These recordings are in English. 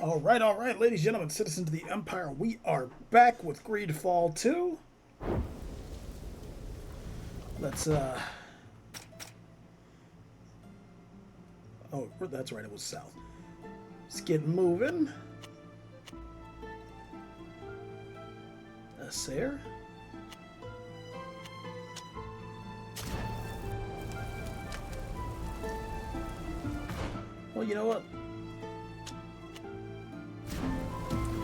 All right, ladies and gentlemen, citizens of the Empire, we are back with Greedfall 2. Let's, oh, that's right, it was south. Let's get moving. Assair. Well, you know what?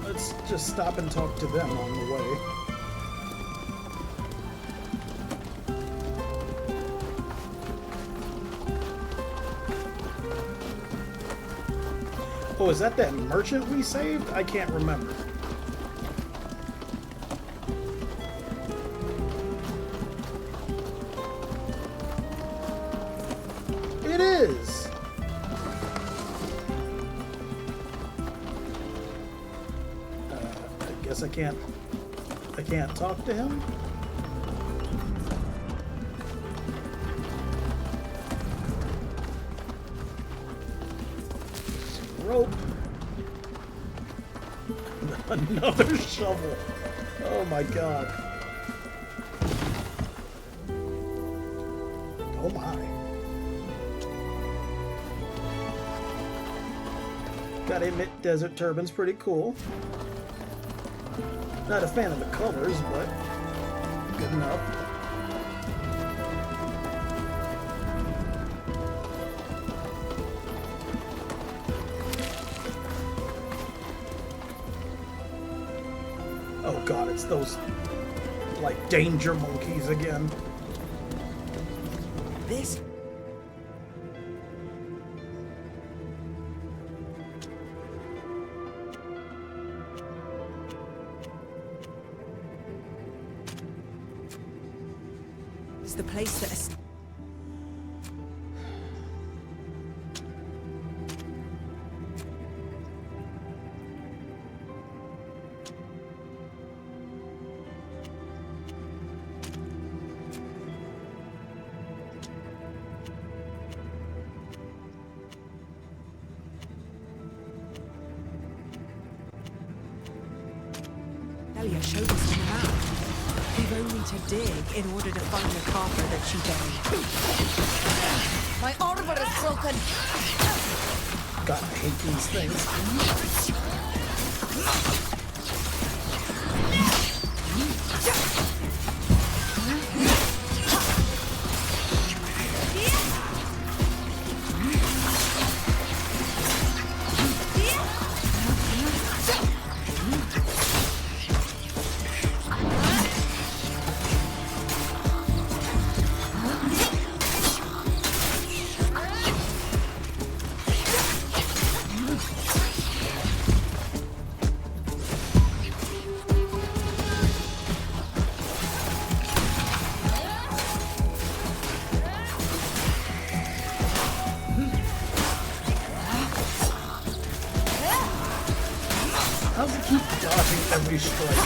Let's just stop and talk to them on the way. Oh, is that merchant we saved? I can't remember. It is! I guess I can't talk to him? Rope. Another shovel. Oh my god. Oh my. Gotta admit, Desert Turban's pretty cool. Not a fan of the colors, but good enough. Oh god, it's those, like, danger monkeys again. This... is the place that is... Elia showed us on the map. We've only to dig in order to find the copper that she buried. My arbor is broken. God, I hate these things. How does it keep dodging every strike?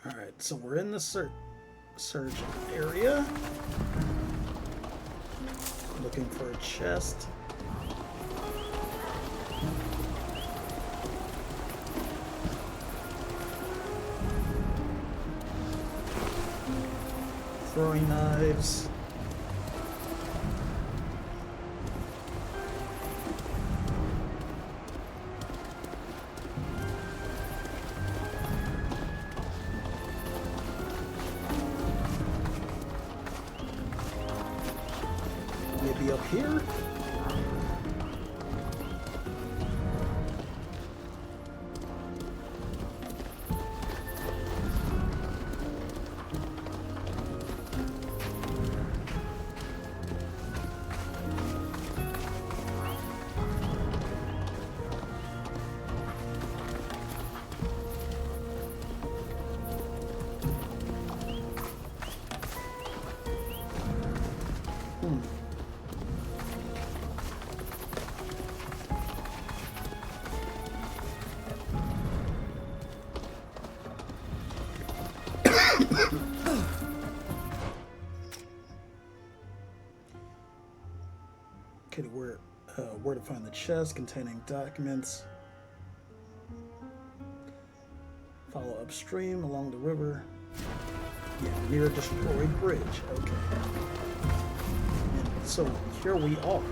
Alright, so we're in the surgeon area. Looking for a chest. Throwing knives. Maybe up here? Okay, where to find the chest containing documents. Follow upstream along the river. Yeah, near a destroyed bridge. Okay. And so here we are.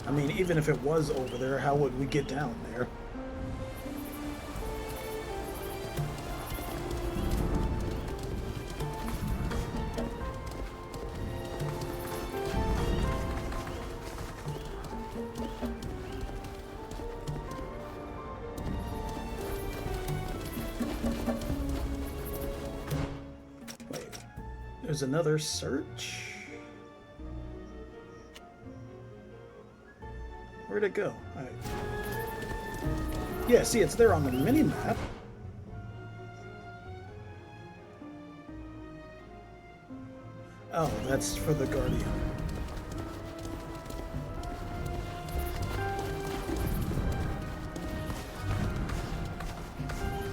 I mean, even if it was over there, how would we get down there? Wait, there's another search? Where'd it go? Yeah, see, it's there on the mini-map. Oh, that's for the Guardian.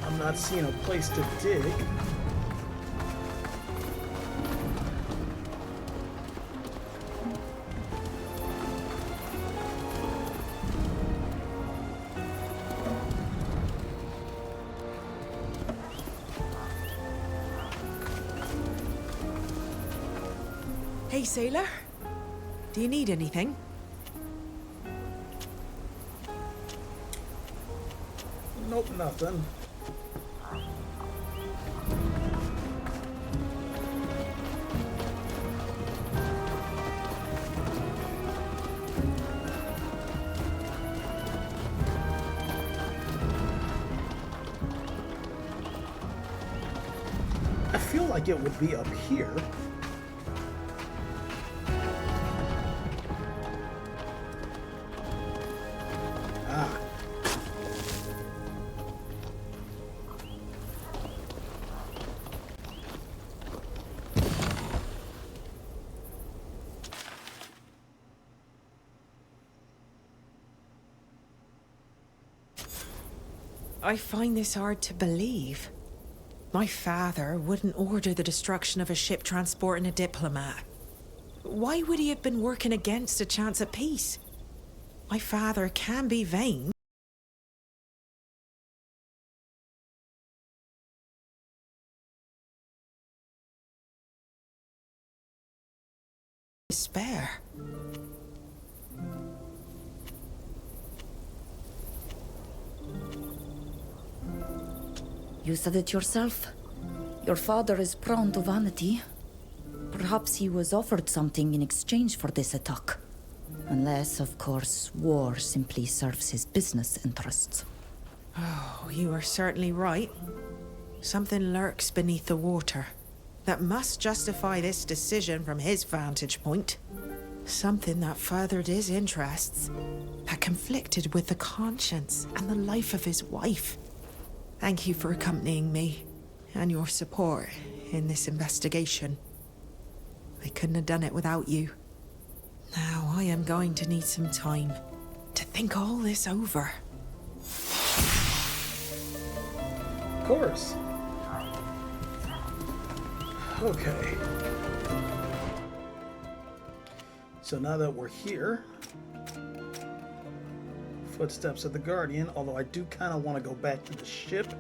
I'm not seeing a place to dig. Hey, sailor. Do you need anything? Nope, nothing. I feel like it would be up here. I find this hard to believe. My father wouldn't order the destruction of a ship transporting a diplomat. Why would he have been working against a chance at peace? My father can be vain. Despair. You said it yourself. Your father is prone to vanity. Perhaps he was offered something in exchange for this attack. Unless, of course, war simply serves his business interests. Oh, you are certainly right. Something lurks beneath the water that must justify this decision from his vantage point. Something that furthered his interests, that conflicted with the conscience and the life of his wife. Thank you for accompanying me and your support in this investigation. I couldn't have done it without you. Now I am going to need some time to think all this over. Of course. Okay. So now that we're here, footsteps of the Guardian, although I do kind of want to go back to the ship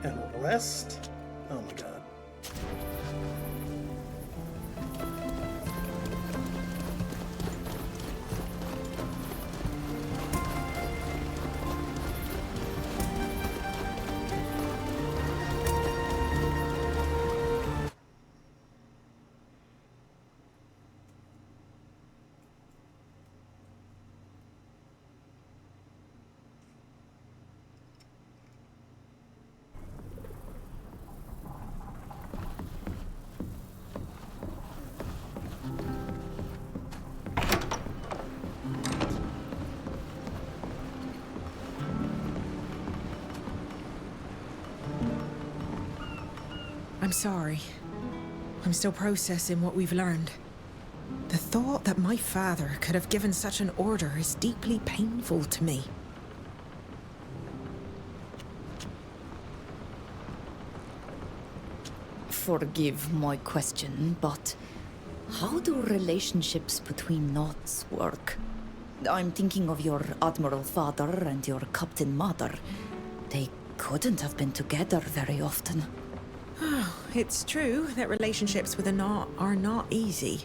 and rest. Oh my god. I'm sorry. I'm still processing what we've learned. The thought that my father could have given such an order is deeply painful to me. Forgive my question, but how do relationships between knots work? I'm thinking of your Admiral father and your Captain mother. They couldn't have been together very often. It's true that relationships with a knot are not easy.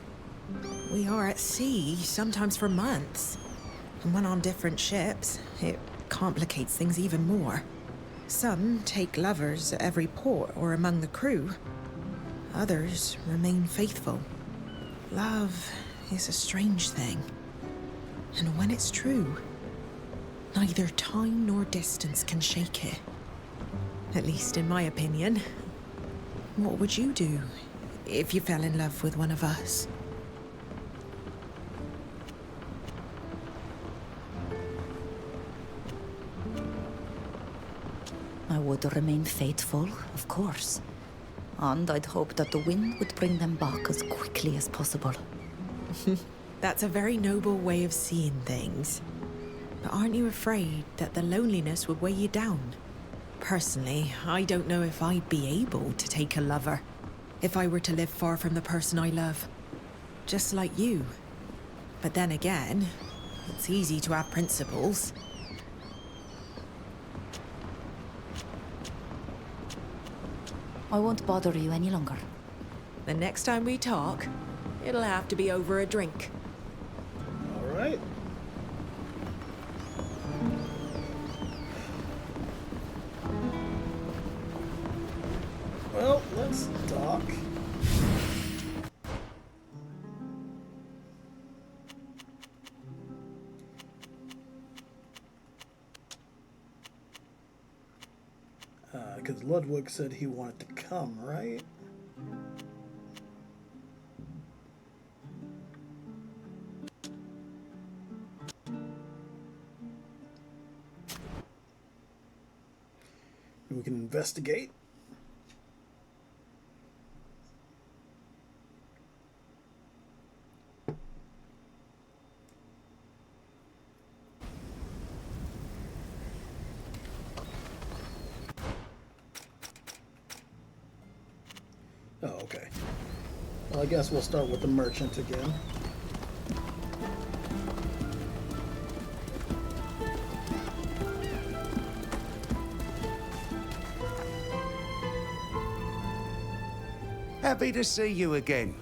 We are at sea, sometimes for months. And when on different ships, it complicates things even more. Some take lovers at every port or among the crew. Others remain faithful. Love is a strange thing. And when it's true, neither time nor distance can shake it. At least in my opinion. What would you do if you fell in love with one of us? I would remain faithful, of course. And I'd hope that the wind would bring them back as quickly as possible. That's a very noble way of seeing things. But aren't you afraid that the loneliness would weigh you down? Personally, I don't know if I'd be able to take a lover if I were to live far from the person I love. Just like you. But then again, it's easy to have principles. I won't bother you any longer. The next time we talk, it'll have to be over a drink. All right. Well, let's dock. Because Ludwig said he wanted to come, right? We can investigate. Oh, okay. Well, I guess we'll start with the merchant again. Happy to see you again.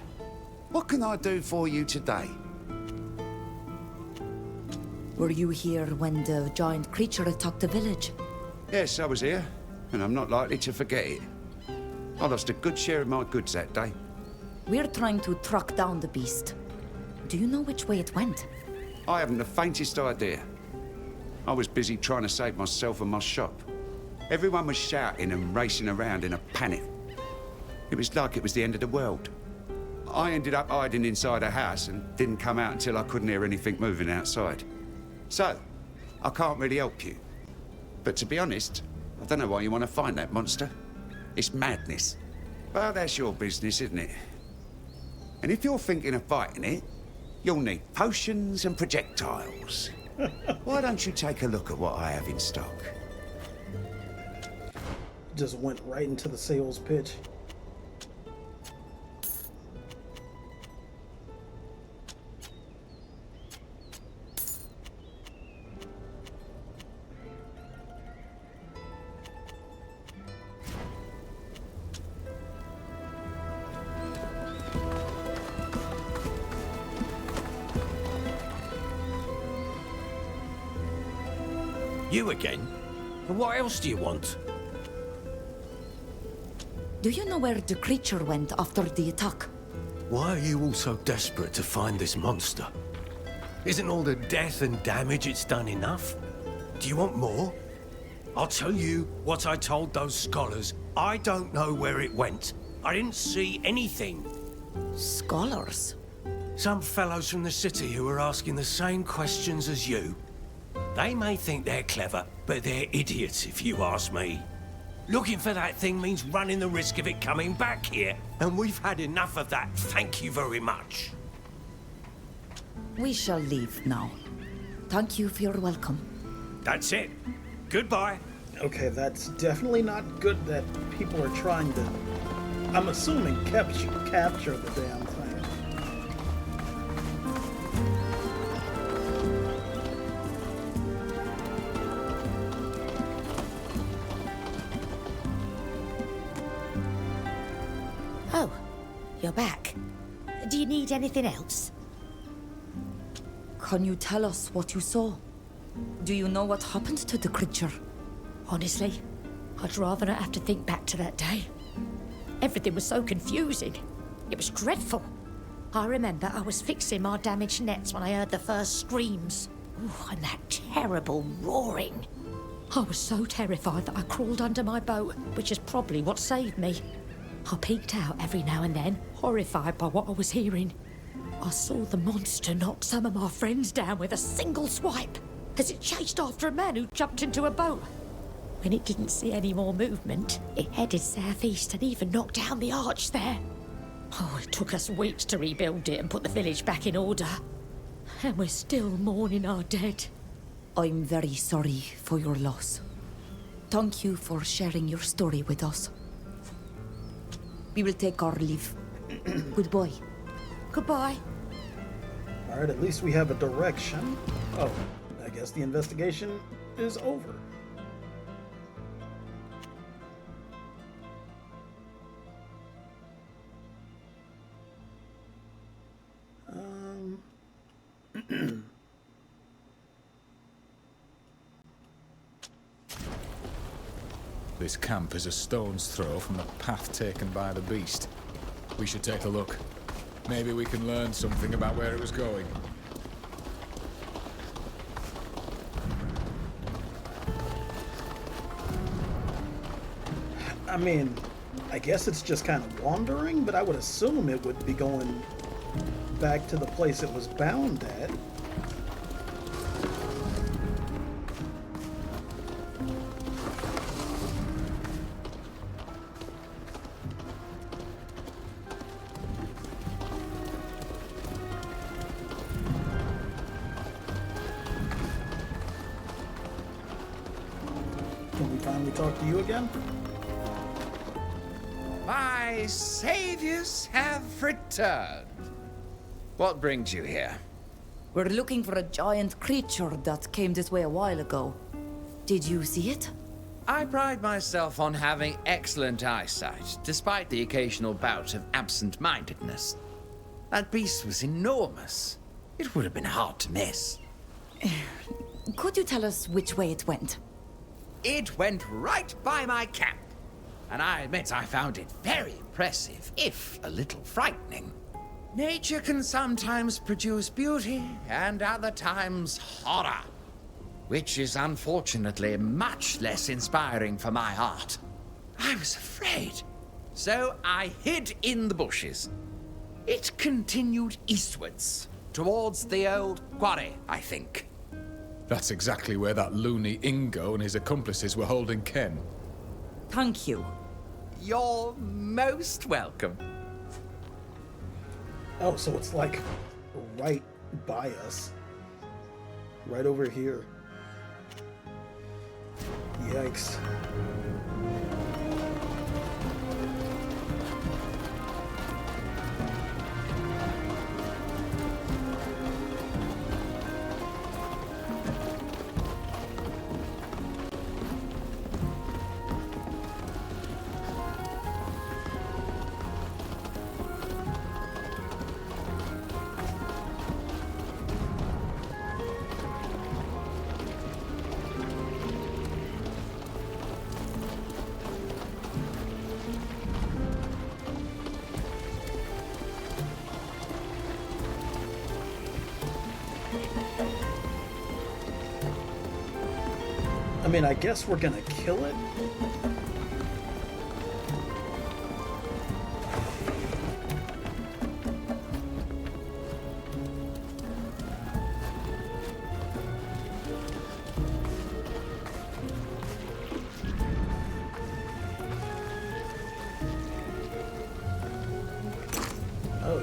What can I do for you today? Were you here when the giant creature attacked the village? Yes, I was here, and I'm not likely to forget it. I lost a good share of my goods that day. We're trying to track down the beast. Do you know which way it went? I haven't the faintest idea. I was busy trying to save myself and my shop. Everyone was shouting and racing around in a panic. It was like it was the end of the world. I ended up hiding inside a house and didn't come out until I couldn't hear anything moving outside. So, I can't really help you. But to be honest, I don't know why you want to find that monster. It's madness. Well, that's your business, isn't it? And if you're thinking of fighting it, you'll need potions and projectiles. Why don't you take a look at what I have in stock? Just went right into the sales pitch. You again? What else do you want? Do you know where the creature went after the attack? Why are you all so desperate to find this monster? Isn't all the death and damage it's done enough? Do you want more? I'll tell you what I told those scholars. I don't know where it went. I didn't see anything. Scholars? Some fellows from the city who are asking the same questions as you. They may think they're clever, but they're idiots if you ask me. Looking for that thing means running the risk of it coming back here. And we've had enough of that, thank you very much. We shall leave now. Thank you for your welcome. That's it. Goodbye. Okay, that's definitely not good that people are trying to, I'm assuming, capture the damn thing. Oh, you're back. Do you need anything else? Can you tell us what you saw? Do you know what happened to the creature? Honestly, I'd rather not have to think back to that day. Everything was so confusing. It was dreadful. I remember I was fixing my damaged nets when I heard the first screams. Ooh, and that terrible roaring. I was so terrified that I crawled under my boat, which is probably what saved me. I peeked out every now and then, horrified by what I was hearing. I saw the monster knock some of my friends down with a single swipe, as it chased after a man who jumped into a boat. When it didn't see any more movement, it headed southeast and even knocked down the arch there. Oh, it took us weeks to rebuild it and put the village back in order. And we're still mourning our dead. I'm very sorry for your loss. Thank you for sharing your story with us. We will take our leave. Goodbye. Goodbye. Alright, at least we have a direction. Oh, I guess the investigation is over. This camp is a stone's throw from the path taken by the beast. We should take a look. Maybe we can learn something about where it was going. I mean, I guess it's just kind of wandering, but I would assume it would be going back to the place it was bound at. Can we finally talk to you again? My saviors have returned. What brings you here? We're looking for a giant creature that came this way a while ago. Did you see it? I pride myself on having excellent eyesight, despite the occasional bout of absent-mindedness. That beast was enormous. It would have been hard to miss. Could you tell us which way it went? It went right by my camp, and I admit I found it very impressive, if a little frightening. Nature can sometimes produce beauty, and other times horror, which is unfortunately much less inspiring for my art. I was afraid, so I hid in the bushes. It continued eastwards, towards the old quarry, I think. That's exactly where that loony Ingo and his accomplices were holding Ken. Thank you. You're most welcome. Oh, so it's like right by us. Right over here. Yikes. I mean, I guess we're gonna kill it.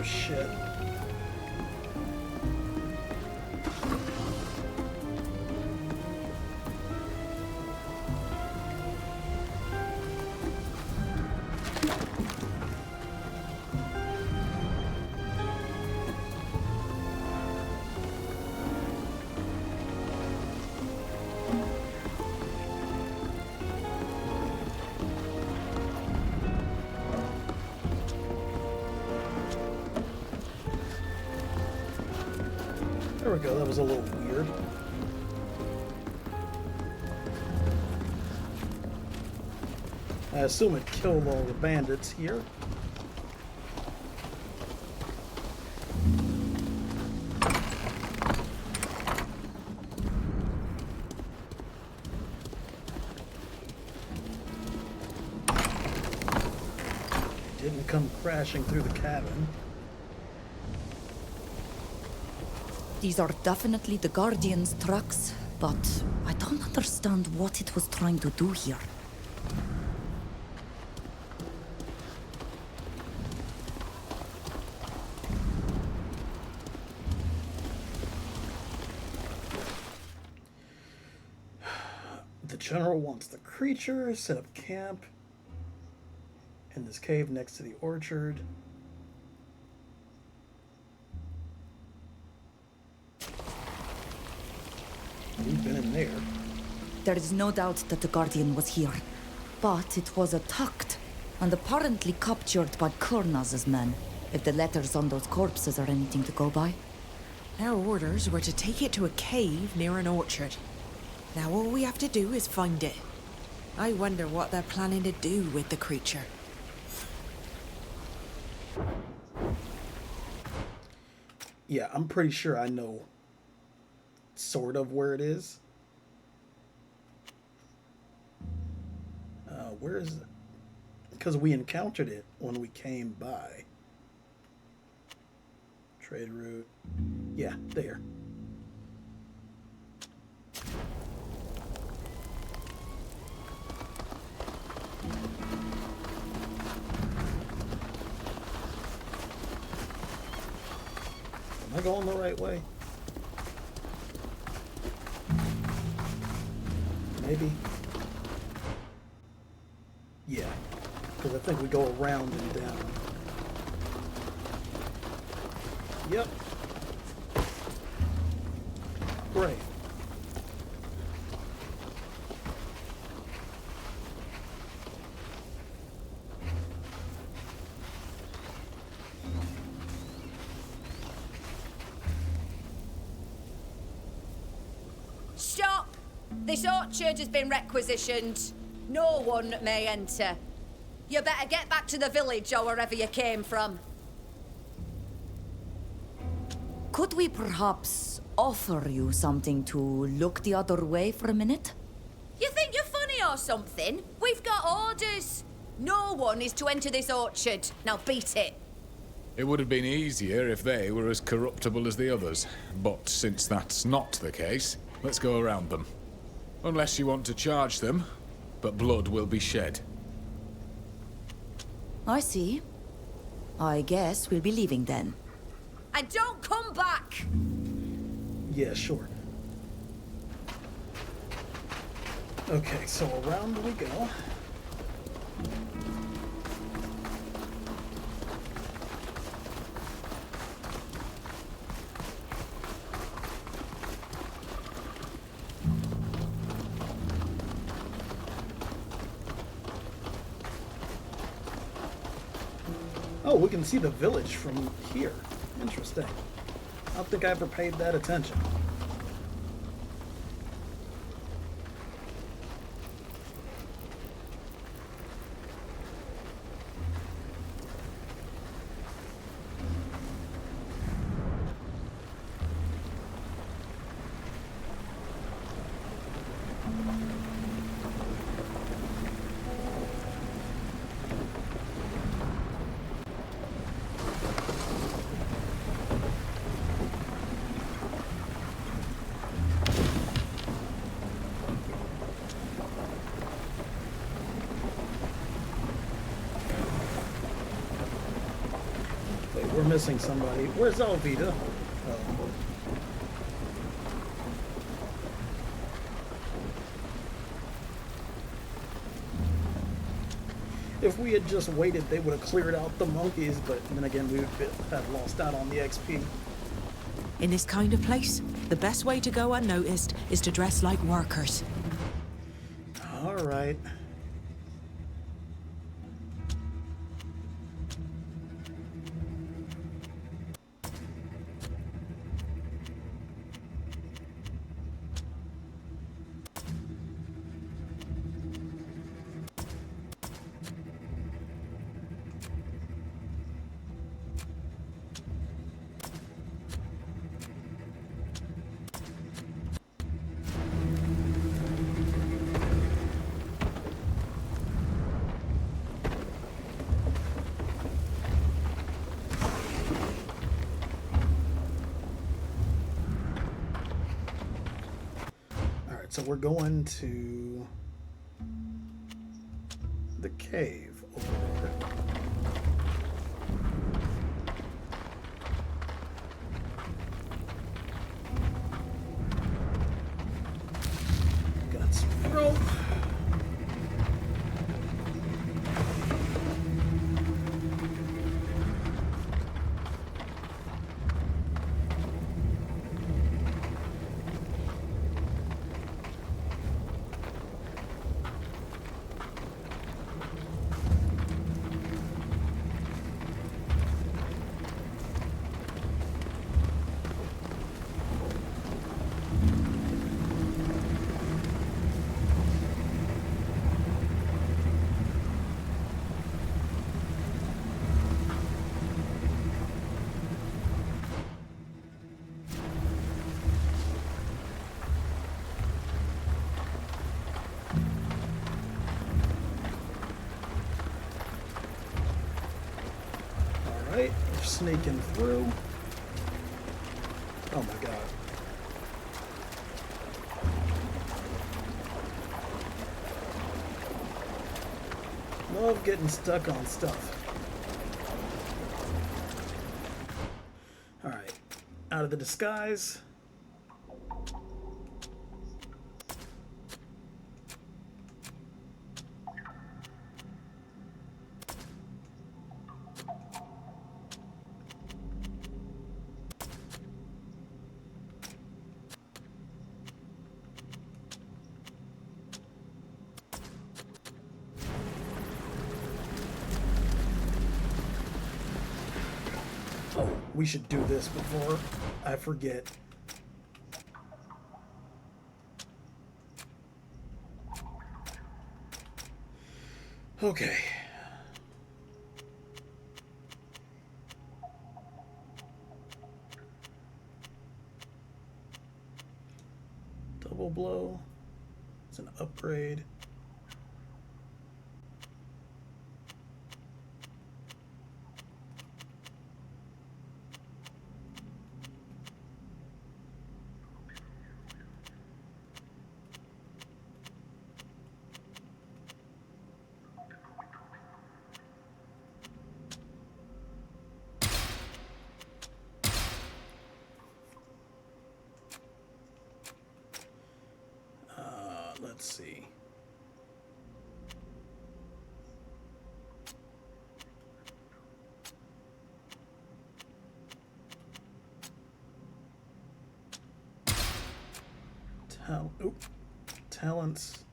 shit. There we go, that was a little weird. I assume it killed all the bandits here. Didn't come crashing through the cabin. These are definitely the Guardian's trucks, but I don't understand what it was trying to do here. The general wants the creature, set up camp in this cave next to the orchard. We've been in there. There is no doubt that the Guardian was here, but it was attacked and apparently captured by Kurnaz's men, if the letters on those corpses are anything to go by. Our orders were to take it to a cave near an orchard. Now all we have to do is find it. I wonder what they're planning to do with the creature. Yeah, I'm pretty sure I know sort of where it is. Where is it? Because we encountered it when we came by. Trade route. Yeah, there. Am I going the right way? Maybe. Yeah, because I think we go around and down. Yep. Great. Stop! This orchard has been requisitioned. No one may enter. You better get back to the village or wherever you came from. Could we perhaps offer you something to look the other way for a minute? You think you're funny or something? We've got orders. No one is to enter this orchard. Now beat it. It would have been easier if they were as corruptible as the others. But since that's not the case, let's go around them. Unless you want to charge them, but blood will be shed. I see. I guess we'll be leaving then. And don't come back! Yeah, sure. Okay, so around we go. Oh, we can see the village from here. Interesting. I don't think I ever paid that attention. missing somebody. Where's Alvita? Oh. If we had just waited, they would have cleared out the monkeys, but then again, we would have lost out on the XP. In this kind of place, the best way to go unnoticed is to dress like workers. All right. So we're going to the cave over there. Got some rope. Alright, we're sneaking through. Oh my god. Love getting stuck on stuff. Alright, out of the disguise. Oh, we should do this before I forget. Okay. Double blow. It's an upgrade. Let's see. Talents.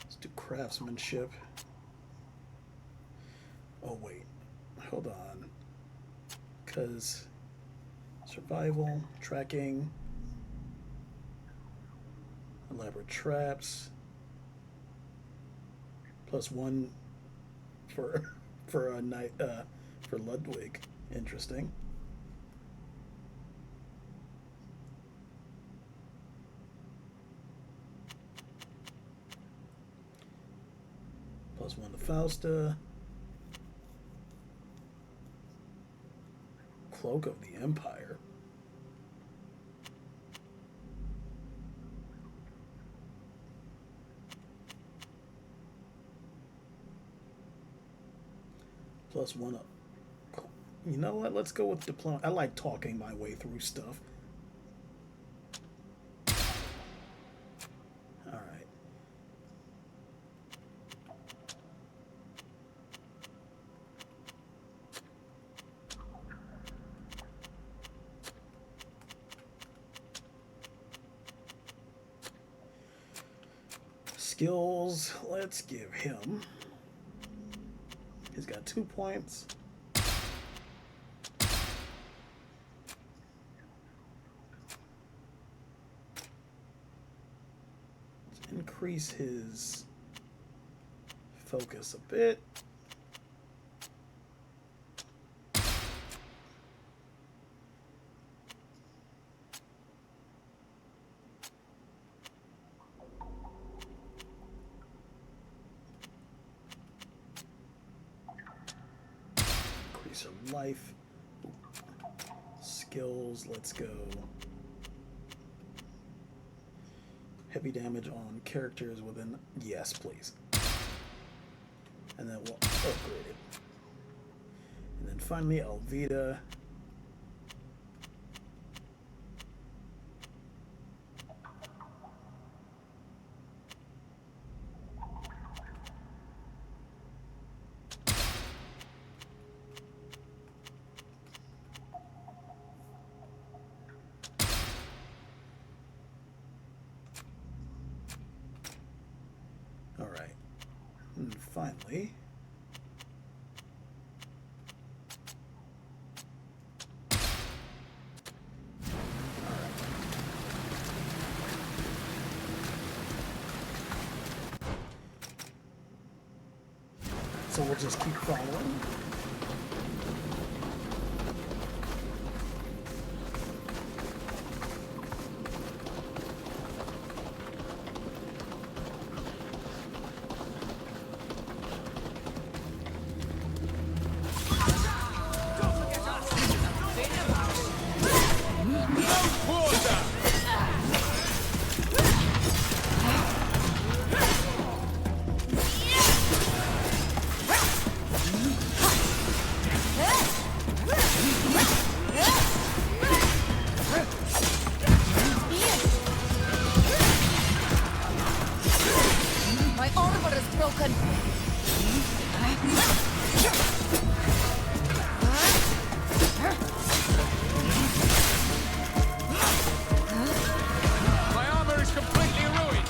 Let's do craftsmanship. Oh wait, hold on. Because survival, tracking, elaborate traps, +1 for a night for Ludwig. Interesting. +1 to Fausta. Cloak of the Empire. +1 up. You know what? Let's go with diplomacy. I like talking my way through stuff. All right. Skills, let's give him. He's got 2 points. Let's increase his focus a bit. Increase her life. Skills, let's go. Heavy damage on characters within. Yes, please. And then we'll upgrade it. And then finally, Alvida. All right. And finally, so we'll just keep following. My armor is broken. My armor is completely ruined.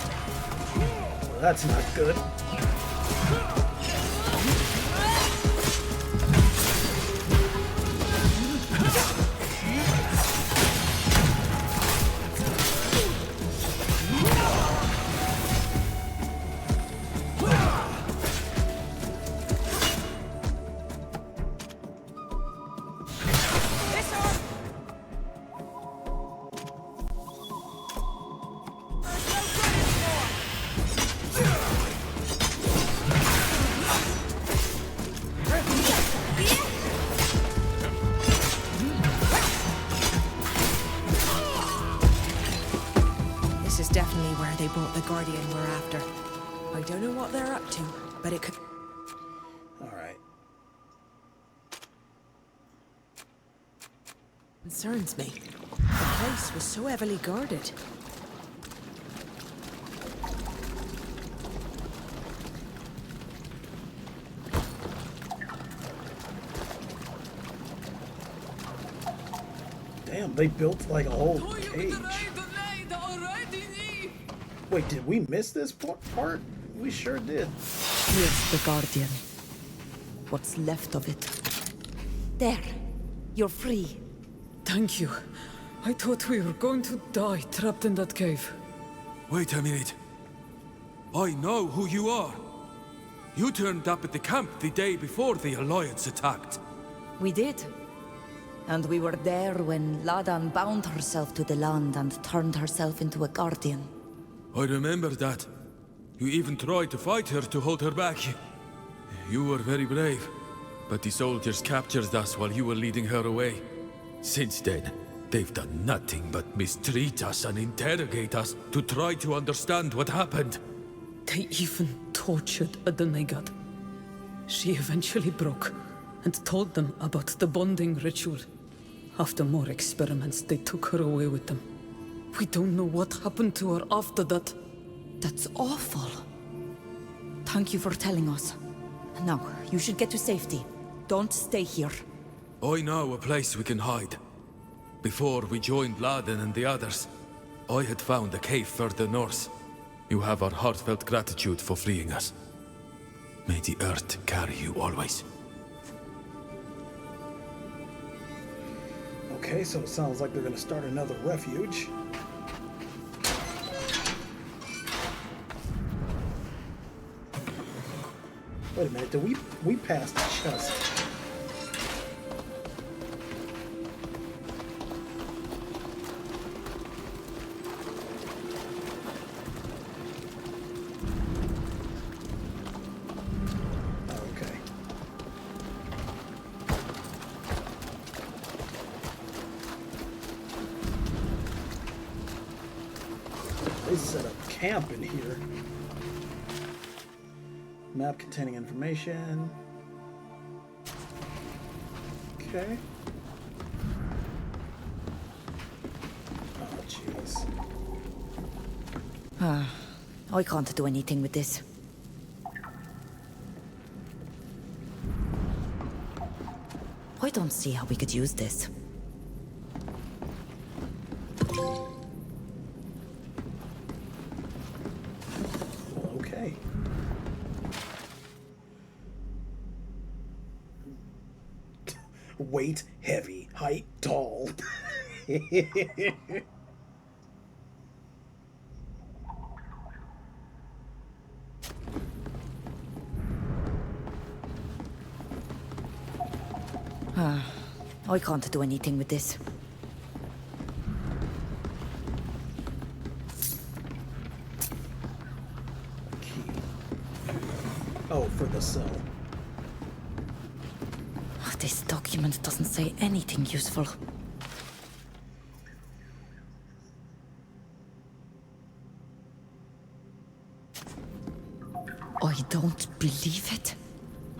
Well, that's not good. This is definitely where they brought the Guardian we're after. I don't know what they're up to, but it could... All right. concerns me. The place was so heavily guarded. Damn, they built like a whole cage. Wait, did we miss this part? We sure did. Here's the Guardian. What's left of it. There. You're free. Thank you. I thought we were going to die trapped in that cave. Wait a minute. I know who you are. You turned up at the camp the day before the Alliance attacked. We did. And we were there when Ladan bound herself to the land and turned herself into a Guardian. I remember that. You even tried to fight her to hold her back. You were very brave. But the soldiers captured us while you were leading her away. Since then, they've done nothing but mistreat us and interrogate us to try to understand what happened. They even tortured Adenegad. She eventually broke. and told them about the bonding ritual. After more experiments, they took her away with them. We don't know what happened to her after that. That's awful. Thank you for telling us. Now, you should get to safety. Don't stay here. I know a place we can hide. Before we joined Laden and the others, I had found a cave further north. You have our heartfelt gratitude for freeing us. May the earth carry you always. Okay, so it sounds like they're going to start another refuge. Wait a minute, did we passed the chest? Okay. They set up camp in here. Map containing information. Okay. Oh, jeez. I can't do anything with this. I don't see how we could use this. Okay. Weight, heavy, height, tall. I can't do anything with this. Key. Oh, for the cell. This document doesn't say anything useful. I don't believe it.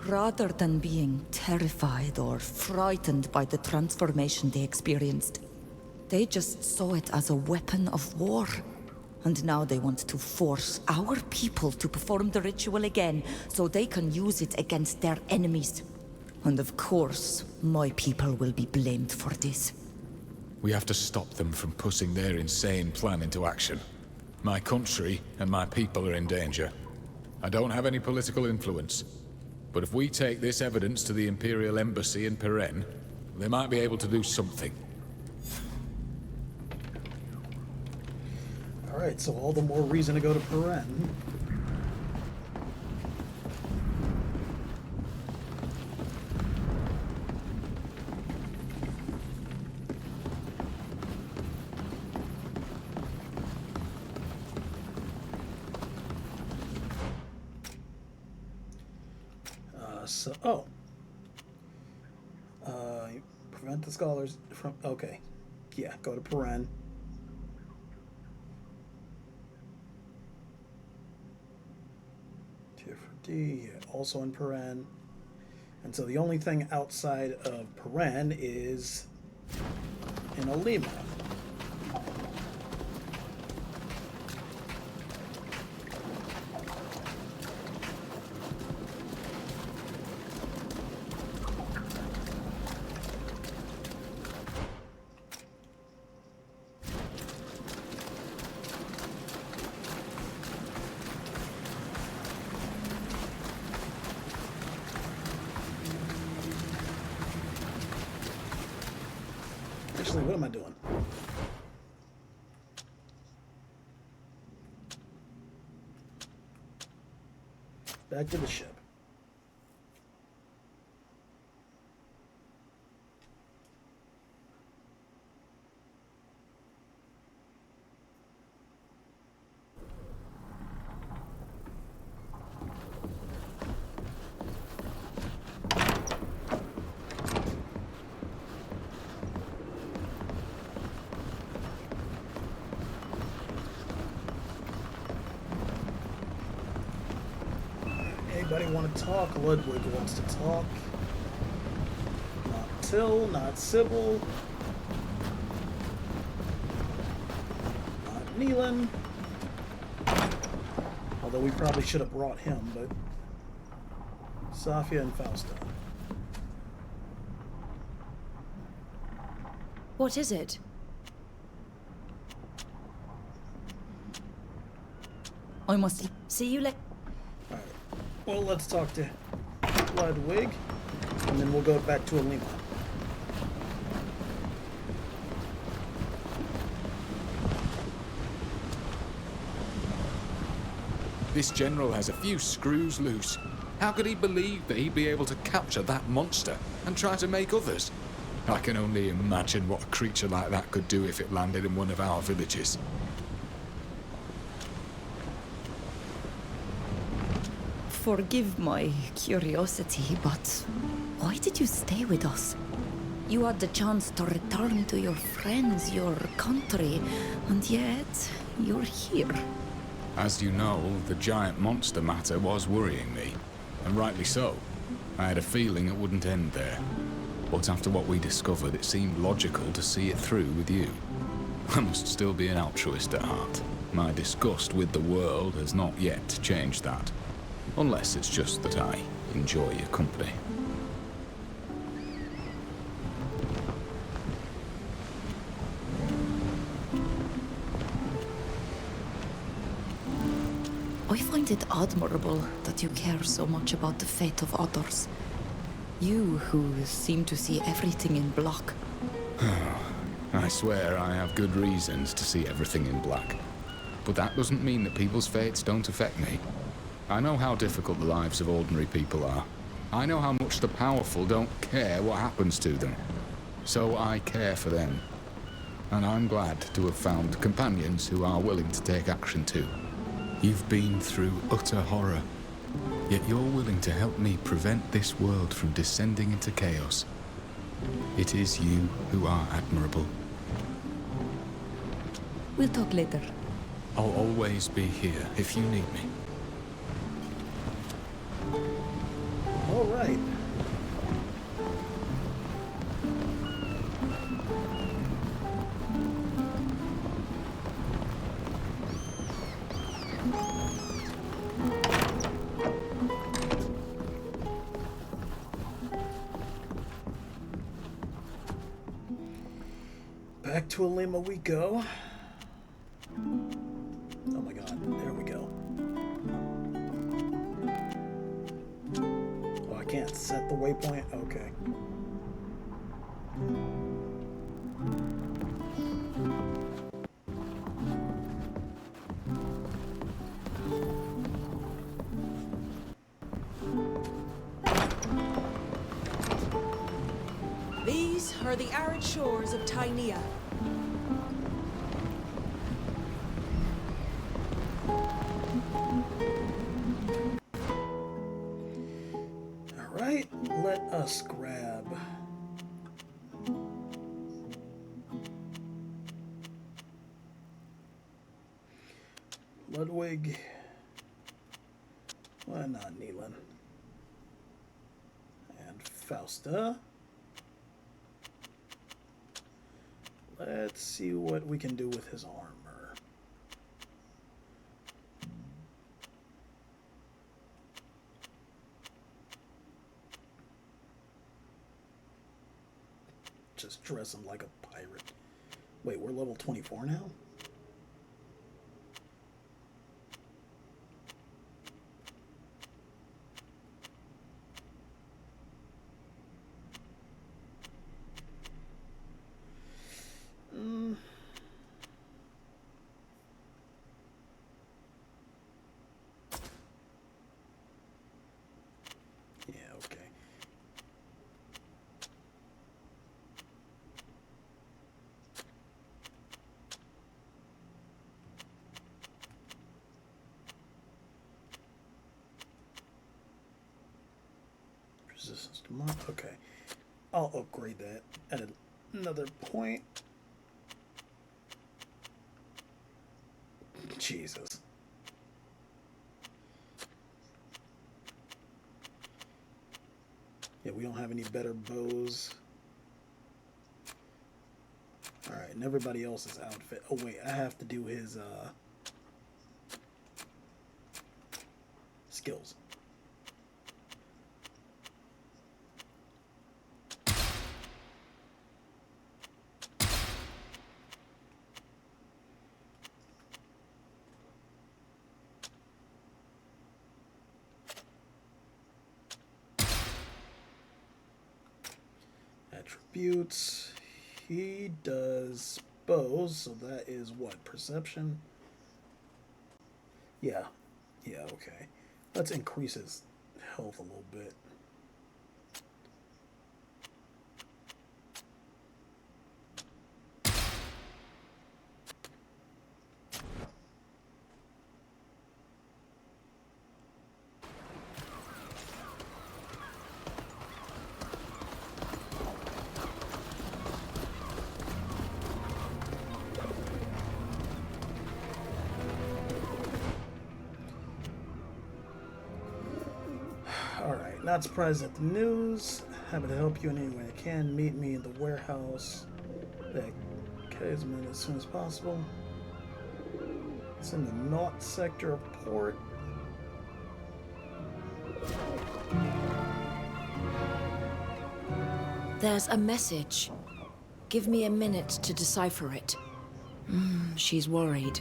Rather than being terrified or frightened by the transformation they experienced, they just saw it as a weapon of war. And now they want to force our people to perform the ritual again so they can use it against their enemies. And of course, my people will be blamed for this. We have to stop them from putting their insane plan into action. My country and my people are in danger. I don't have any political influence. But if we take this evidence to the Imperial Embassy in Peren, they might be able to do something. Alright, so all the more reason to go to Peren. Prevent the scholars from... Okay. Yeah, go to Peren. Tier for D, also in Peren. And so the only thing outside of Peren is in Olima. Actually, what am I doing? Back to the ship. Anybody want to talk? Ludwig wants to talk. Till, not Sybil. Not Neelan. Although we probably should have brought him, but... Safia and Fausta. What is it? I must see you later. Alright. Well, let's talk to Ludwig, and then we'll go back to Alima. This general has a few screws loose. How could he believe that he'd be able to capture that monster and try to make others? I can only imagine what a creature like that could do if it landed in one of our villages. Forgive my curiosity, but why did you stay with us? You had the chance to return to your friends, your country, and yet you're here. As you know, the giant monster matter was worrying me, and rightly so. I had a feeling it wouldn't end there. But after what we discovered, it seemed logical to see it through with you. I must still be an altruist at heart. My disgust with the world has not yet changed that. Unless it's just that I enjoy your company. I find it admirable that you care so much about the fate of others. You who seem to see everything in black. I swear I have good reasons to see everything in black. But that doesn't mean that people's fates don't affect me. I know how difficult the lives of ordinary people are. I know how much the powerful don't care what happens to them. So I care for them. And I'm glad to have found companions who are willing to take action too. You've been through utter horror, yet you're willing to help me prevent this world from descending into chaos. It is you who are admirable. We'll talk later. I'll always be here if you need me. All right. Back to Alima we go. Oh my god, there we go. Oh, I can't set the waypoint? Okay. These are the arid shores of Tainea. Alright, let us grab Ludwig. Why not Neelan? And Fausta. Let's see what we can do with his armor. Just dress him like a pirate. Wait, we're level 24 now? Yeah, okay. Resistance to mark. Okay. I'll upgrade that at another point. Jesus. Yeah, we don't have any better bows. Alright, and everybody else's outfit. Oh wait, I have to do his skills. Attributes. He does bows, so that is what? Perception? Yeah. Yeah, okay. Let's increase his health a little bit. Alright, not surprised at the news. Happy to help you in any way I can. Meet me in the warehouse. That Kazman as soon as possible. It's in the Naught sector of port. There's a message. Give me a minute to decipher it. She's worried.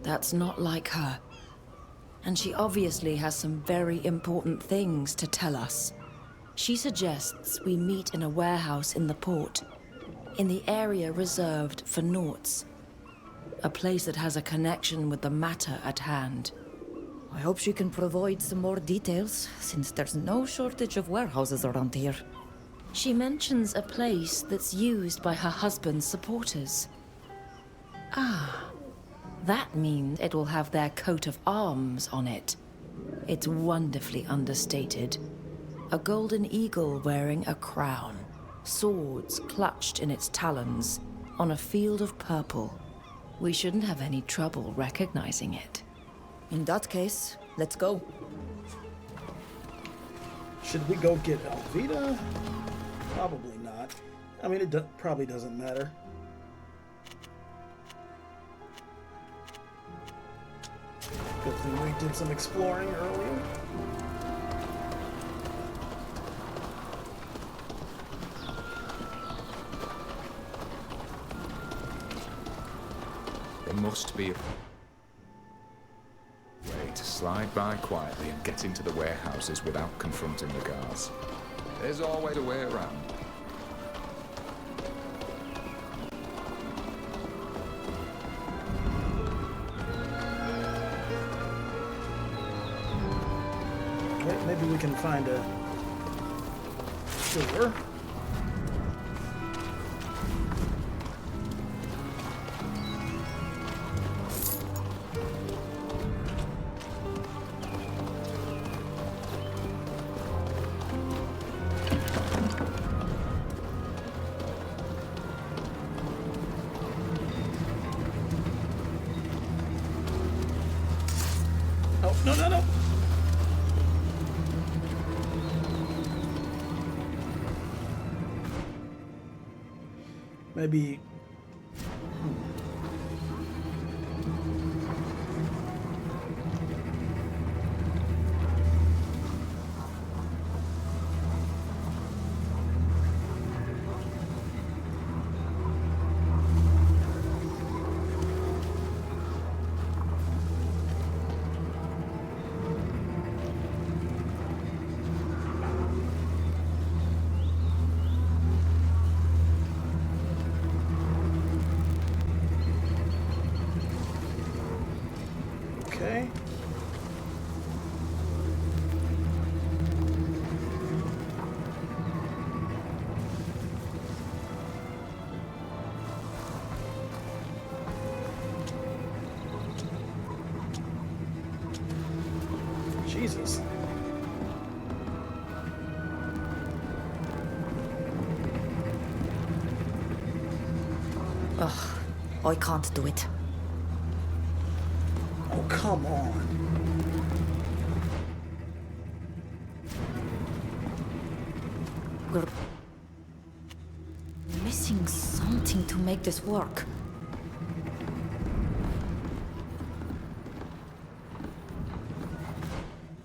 That's not like her. And she obviously has some very important things to tell us. She suggests we meet in a warehouse in the port, in the area reserved for Naughts. A place that has a connection with the matter at hand. I hope she can provide some more details, since there's no shortage of warehouses around here. She mentions a place that's used by her husband's supporters. Ah, that means it will have their coat of arms on it. It's wonderfully understated. A golden eagle wearing a crown, swords clutched in its talons, on a field of purple. We shouldn't have any trouble recognizing it. In that case, let's go. Should we go get Alvida? Probably not. I mean, it probably doesn't matter. Good thing we did some exploring earlier. There must be a way to slide by quietly and get into the warehouses without confronting the guards. There's always a way around. Okay, maybe we can find a door. Oh, no, no, no! Maybe... Okay. Jesus. Ugh, I can't do it. Oh, come on. We're missing something to make this work.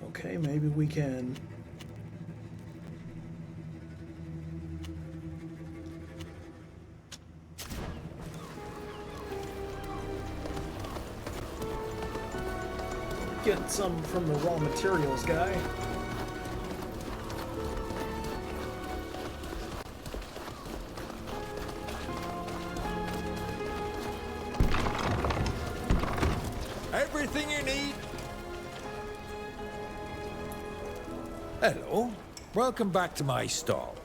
Okay, maybe we can... get some from the raw materials guy. Everything you need. Hello. Welcome back to my stall.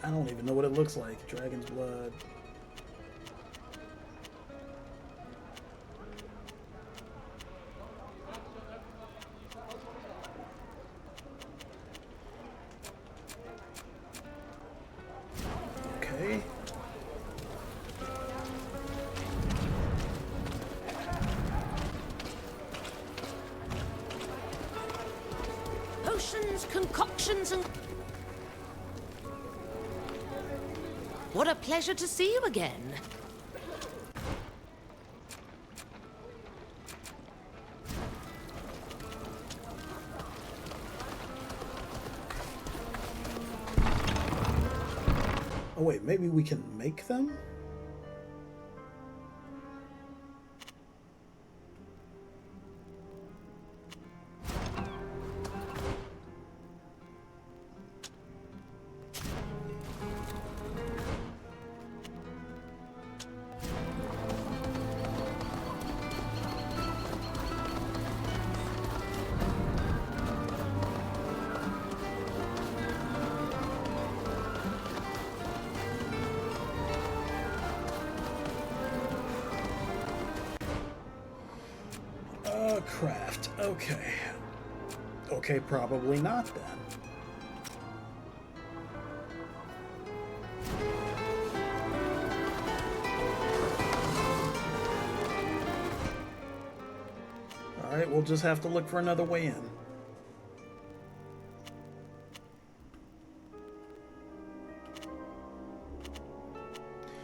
I don't even know what it looks like. Dragon's blood. Okay. Potions, concoctions, and... What a pleasure to see you again. Oh wait, maybe we can make them? Craft. Okay. Okay, probably not then. Alright, we'll just have to look for another way in.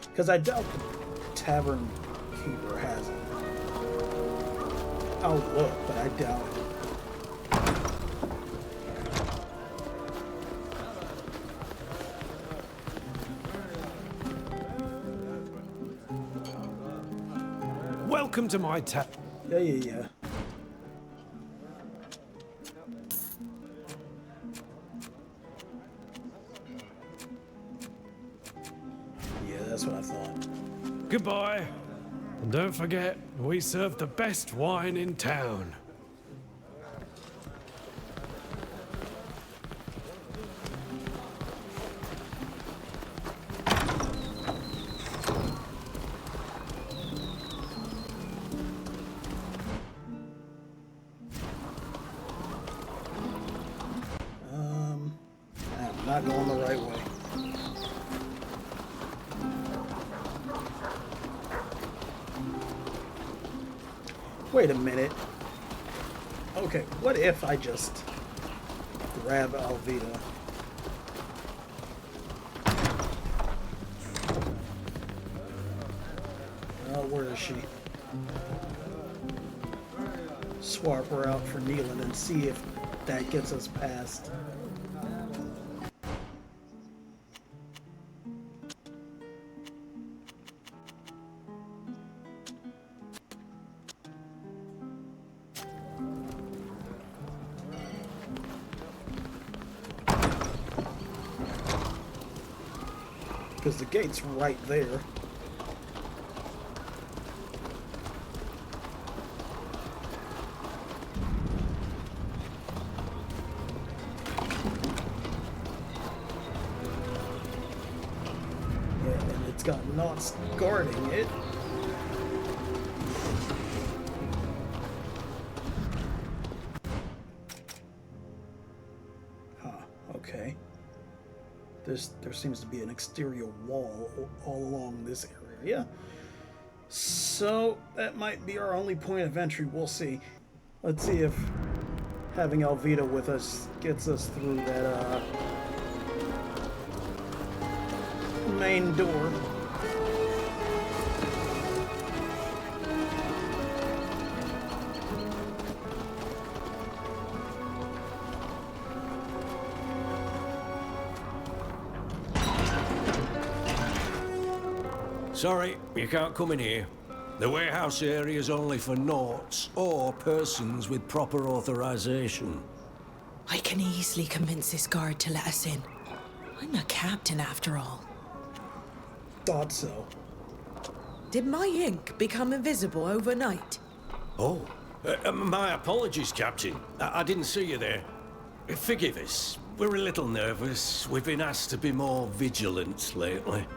Because I doubt the tavern keeper has it. I'll look, but I doubt it. Welcome to my town. Yeah. Yeah, that's what I thought. Goodbye. And don't forget, we serve the best wine in town. I'm not going the right way. Wait a minute. Okay, what if I just grab Alvita? Where is she? Swap her out for Neelan and see if that gets us past. Because the gate's right there. Yeah, and it's got knots guarding it. Huh, okay. There seems to be an exterior wall all along this area. So that might be our only point of entry. We'll see. Let's see if having Alvita with us gets us through that main door. Sorry, you can't come in here. The warehouse area is only for naughts or persons with proper authorization. I can easily convince this guard to let us in. I'm a captain after all. Thought so. Did my ink become invisible overnight? Oh, my apologies, Captain. I didn't see you there. Forgive us. We're a little nervous. We've been asked to be more vigilant lately.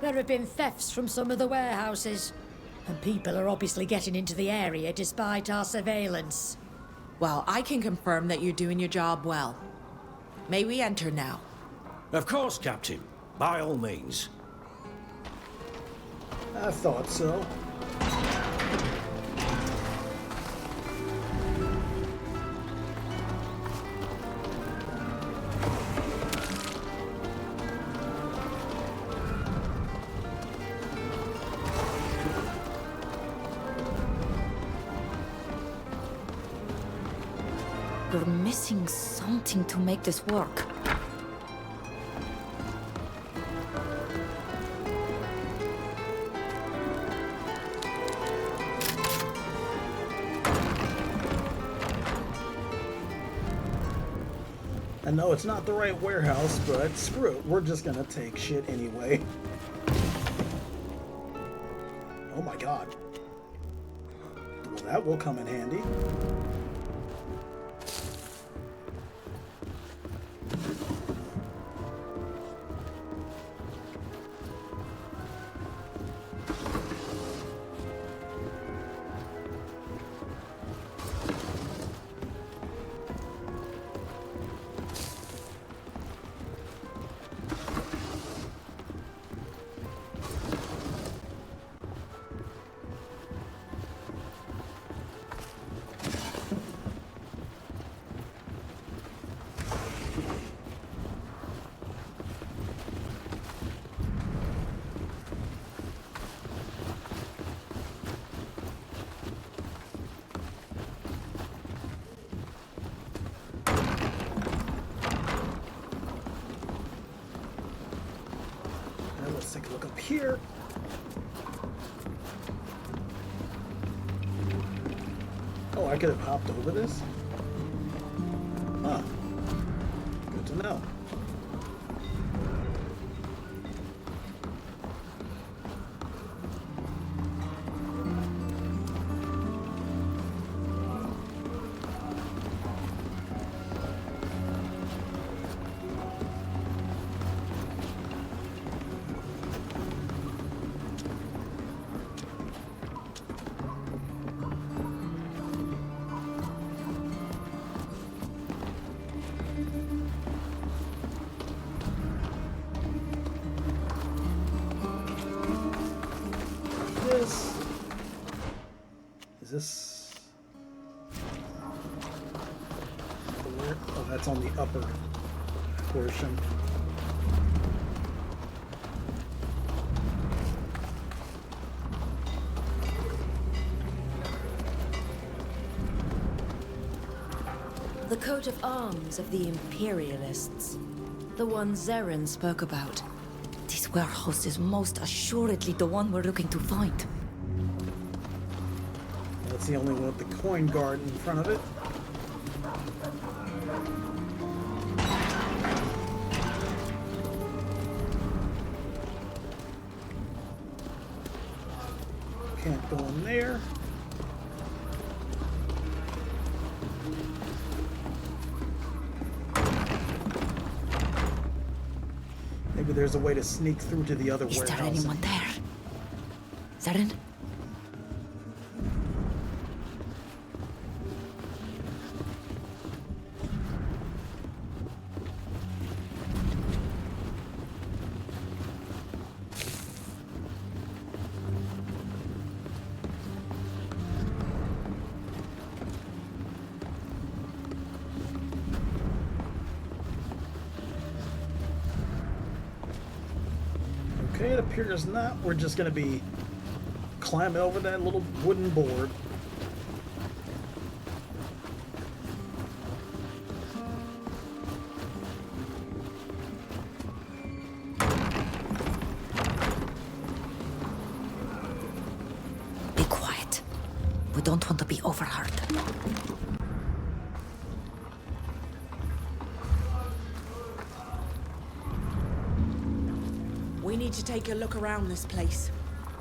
There have been thefts from some of the warehouses, and people are obviously getting into the area despite our surveillance. Well, I can confirm that you're doing your job well. May we enter now? Of course, Captain. By all means. I thought so. You're missing something to make this work. I know it's not the right warehouse, but screw it. We're just gonna take shit anyway. Oh my god. Well, that will come in handy. Let's take a look up here. Oh, I could have hopped over this? Huh. Good to know. Is this... Where? Oh, that's on the upper portion. The coat of arms of the Imperialists. The one Zeren spoke about. This warehouse is most assuredly the one we're looking to find. That's the only one with the coin guard in front of it. Can't go in there. Maybe there's a way to sneak through to the other warehouse. Is there anyone there? Zeren? Okay, it appears not. We're just gonna be climbing over that little wooden board. Be quiet. We don't want to be overheard. We need to take a look around this place.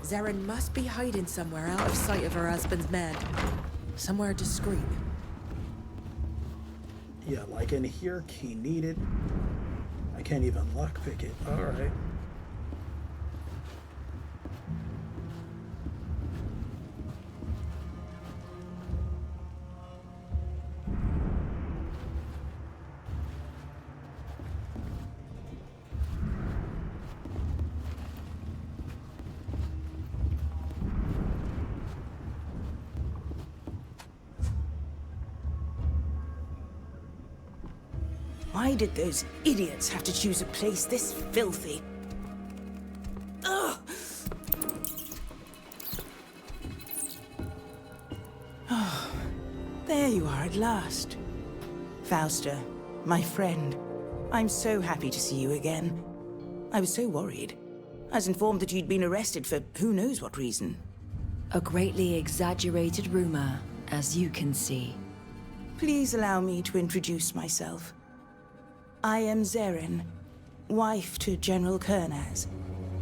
Zeren must be hiding somewhere out of sight of her husband's men. Somewhere discreet. Yeah, like in here, key needed. I can't even lockpick it. Alright. Why did those idiots have to choose a place this filthy? Ugh! Oh, there you are at last. Fausta, my friend. I'm so happy to see you again. I was so worried. I was informed that you'd been arrested for who knows what reason. A greatly exaggerated rumor, as you can see. Please allow me to introduce myself. I am Zeren, wife to General Kernaz,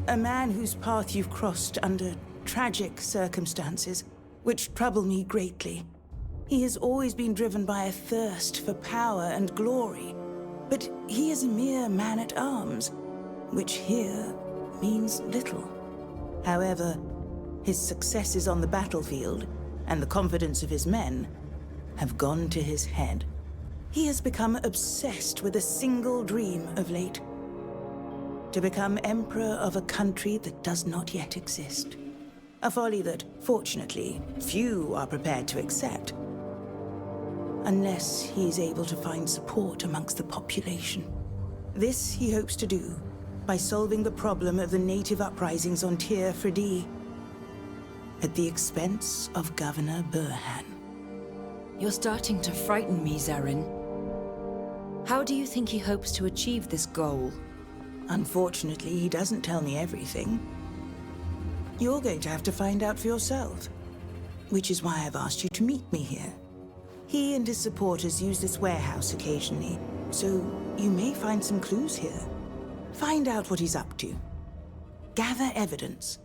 a man whose path you've crossed under tragic circumstances, which trouble me greatly. He has always been driven by a thirst for power and glory, but he is a mere man-at-arms, which here means little. However, his successes on the battlefield and the confidence of his men have gone to his head. He has become obsessed with a single dream of late. To become emperor of a country that does not yet exist. A folly that, fortunately, few are prepared to accept. Unless he is able to find support amongst the population. This he hopes to do by solving the problem of the native uprisings on Tir Fredi, at the expense of Governor Burhan. You're starting to frighten me, Zeren. How do you think he hopes to achieve this goal? Unfortunately, he doesn't tell me everything. You're going to have to find out for yourself. Which is why I've asked you to meet me here. He and his supporters use this warehouse occasionally, so you may find some clues here. Find out what he's up to. Gather evidence.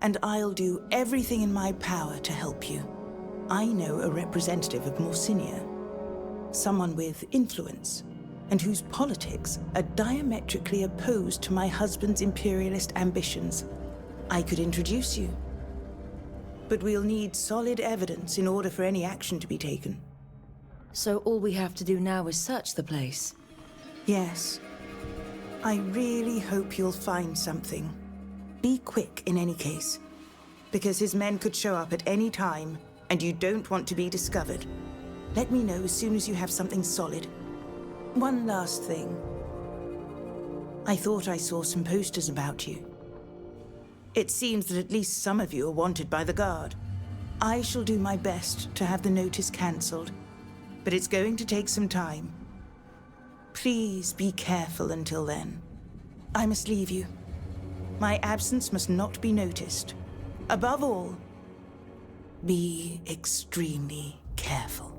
And I'll do everything in my power to help you. I know a representative of Morsinia. Someone with influence, and whose politics are diametrically opposed to my husband's imperialist ambitions. I could introduce you. But we'll need solid evidence in order for any action to be taken. So all we have to do now is search the place? Yes. I really hope you'll find something. Be quick in any case, because his men could show up at any time, and you don't want to be discovered. Let me know as soon as you have something solid. One last thing. I thought I saw some posters about you. It seems that at least some of you are wanted by the Guard. I shall do my best to have the notice cancelled, but it's going to take some time. Please be careful until then. I must leave you. My absence must not be noticed. Above all, be extremely careful.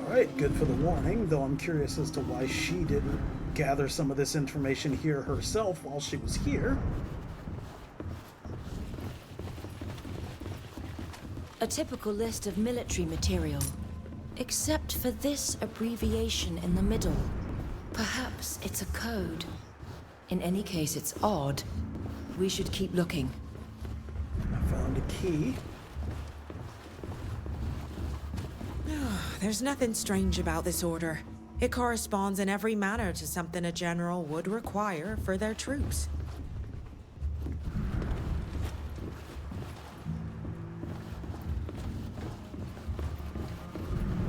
Alright, good for the warning, though I'm curious as to why she didn't gather some of this information here herself while she was here. A typical list of military material, except for this abbreviation in the middle. Perhaps it's a code. In any case, it's odd. We should keep looking. I found a key. There's nothing strange about this order. It corresponds in every manner to something a general would require for their troops.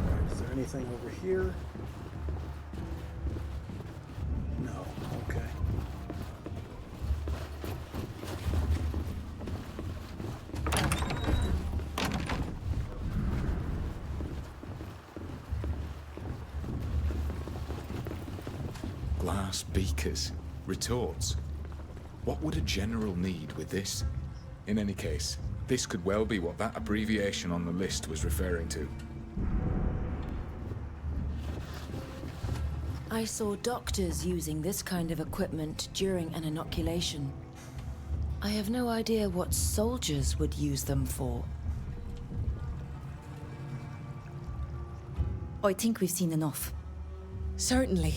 Alright, is there anything over here? No, okay. Glass beakers. Retorts. What would a general need with this? In any case, this could well be what that abbreviation on the list was referring to. I saw doctors using this kind of equipment during an inoculation. I have no idea what soldiers would use them for. I think we've seen enough. Certainly.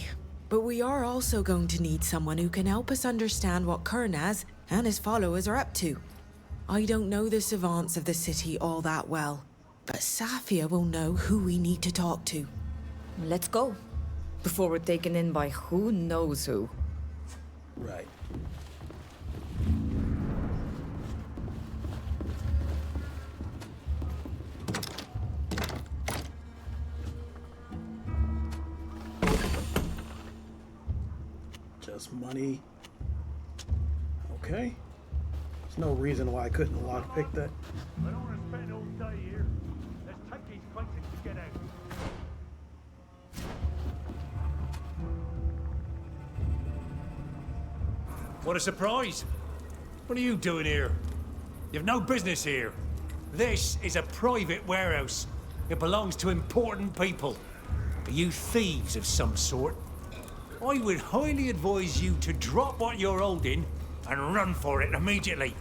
But we are also going to need someone who can help us understand what Kurnaz and his followers are up to. I don't know the savants of the city all that well, but Safia will know who we need to talk to. Let's go. Before we're taken in by who knows who. Right. Just money. Okay. There's no reason why I couldn't lockpick that. I don't want to spend all day here. Let's take these places to get out. What a surprise! What are you doing here? You've no business here. This is a private warehouse. It belongs to important people. Are you thieves of some sort? I would highly advise you to drop what you're holding and run for it immediately.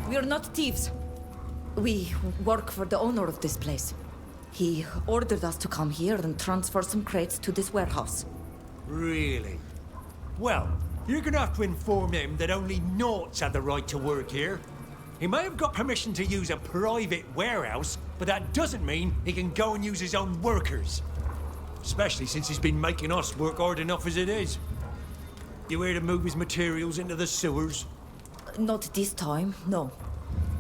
We're not thieves. We work for the owner of this place. He ordered us to come here and transfer some crates to this warehouse. Really? Well, you're gonna have to inform him that only Naughts have the right to work here. He may have got permission to use a private warehouse, but that doesn't mean he can go and use his own workers. Especially since he's been making us work hard enough as it is. You here to move his materials into the sewers? Not this time, no.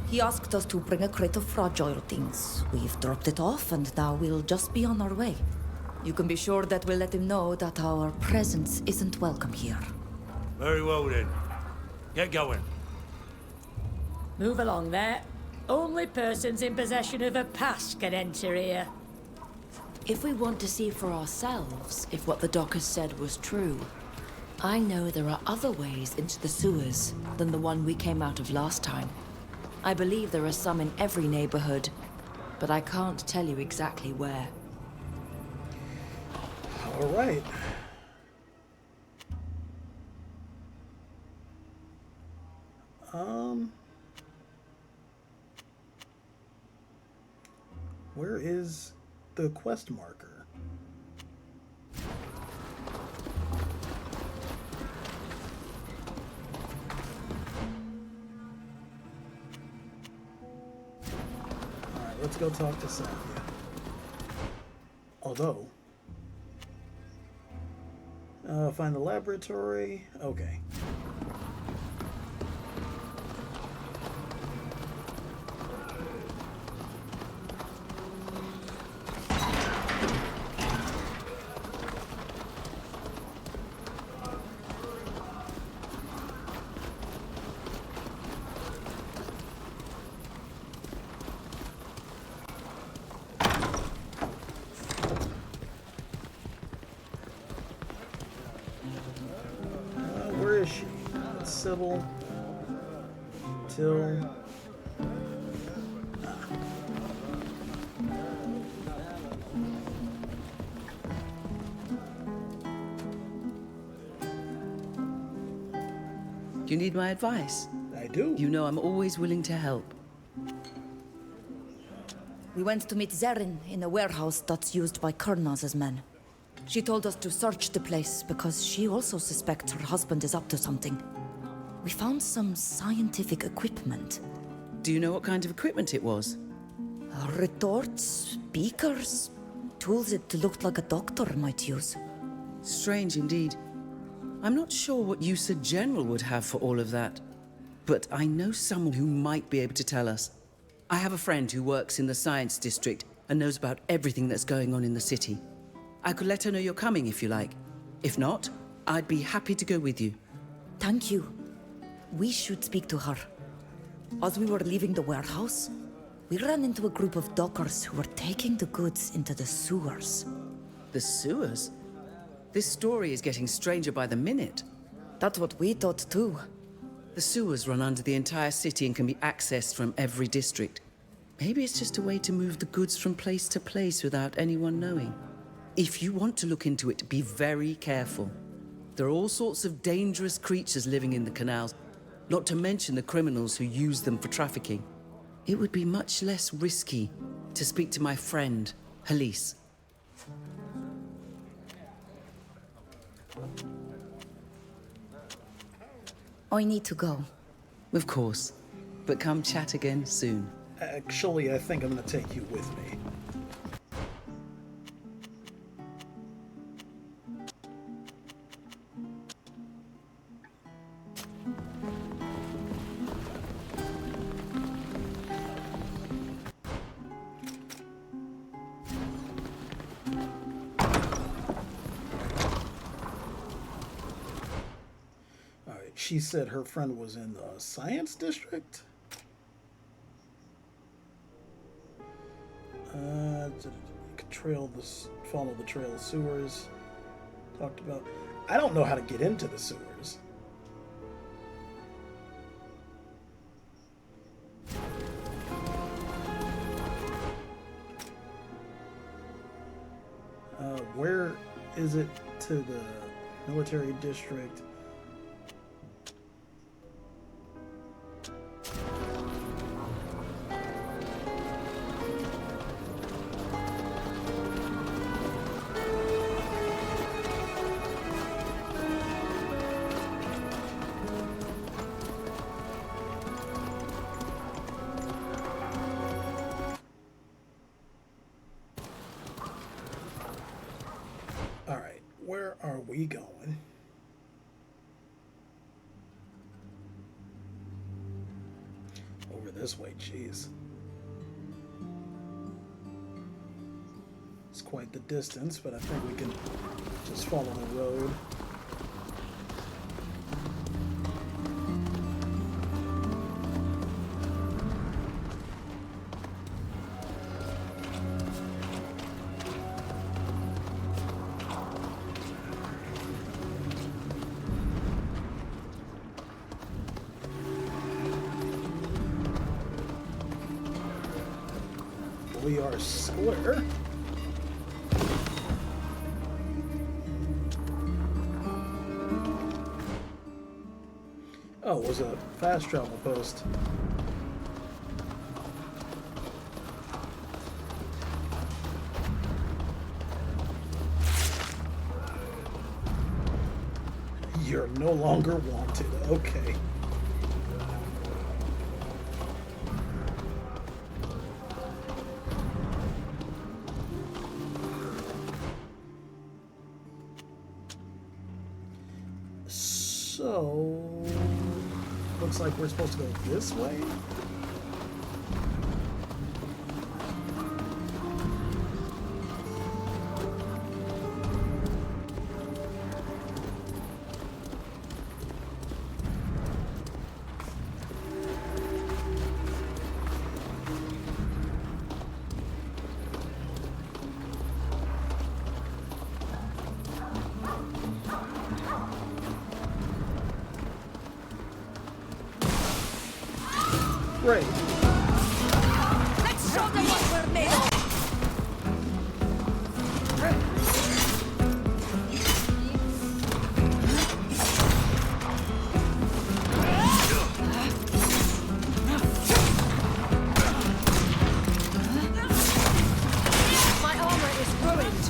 He asked us to bring a crate of fragile things. We've dropped it off, and now we'll just be on our way. You can be sure that we'll let him know that our presence isn't welcome here. Very well then. Get going. Move along there. Only persons in possession of a pass can enter here. If we want to see for ourselves if what the dockers said was true, I know there are other ways into the sewers than the one we came out of last time. I believe there are some in every neighborhood, but I can't tell you exactly where. All right. Where is the quest marker? Alright, let's go talk to Safia. Although, find the laboratory. Okay. Where is she? Sybil. Till. Do you need my advice? I do. You know I'm always willing to help. We went to meet Zarin in a warehouse that's used by Kurnaz's men. She told us to search the place because she also suspects her husband is up to something. We found some scientific equipment. Do you know what kind of equipment it was? Retorts, beakers, tools it looked like a doctor might use. Strange indeed. I'm not sure what use a general would have for all of that, but I know someone who might be able to tell us. I have a friend who works in the science district and knows about everything that's going on in the city. I could let her know you're coming if you like. If not, I'd be happy to go with you. Thank you. We should speak to her. As we were leaving the warehouse, We ran into a group of dockers who were taking the goods into the sewers. The sewers? This story is getting stranger by the minute. That's what we thought too. The sewers run under the entire city and can be accessed from every district. Maybe it's just a way to move the goods from place to place without anyone knowing. If you want to look into it, be very careful. There are all sorts of dangerous creatures living in the canals, not to mention the criminals who use them for trafficking. It would be much less risky to speak to my friend, Halise. I need to go. Of course, but come chat again soon. Actually, I think I'm gonna take you with me. She said her friend was in the science district. Follow the trail of sewers. Talked about. I don't know how to get into the sewers. Where is it to the military district? Where are we going? Over this way, jeez. It's quite the distance, but I think we can just follow the road. We are square. Oh, it was a fast travel post. You're no longer wanted. Okay. So, looks like we're supposed to go this way. Great. Let's show them what we're made of. My armor is ruined.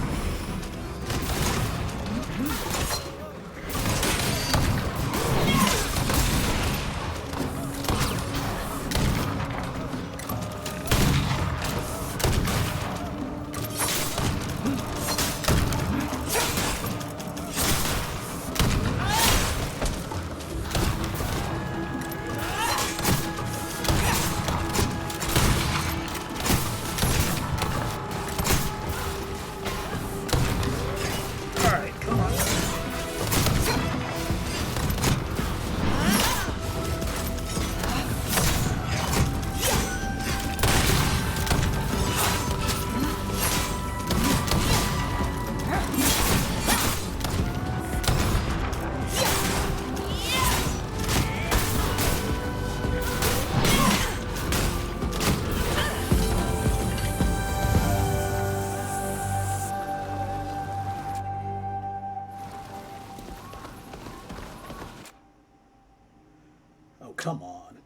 come on.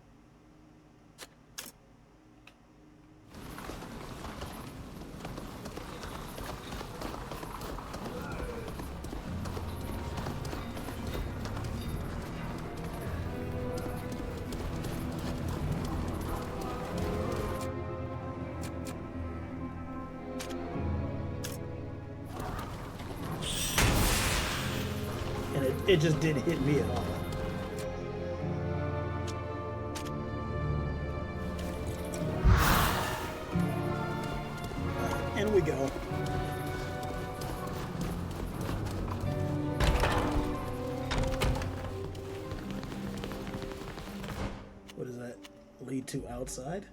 And it just didn't hit me at all. In we go. What does that lead to outside?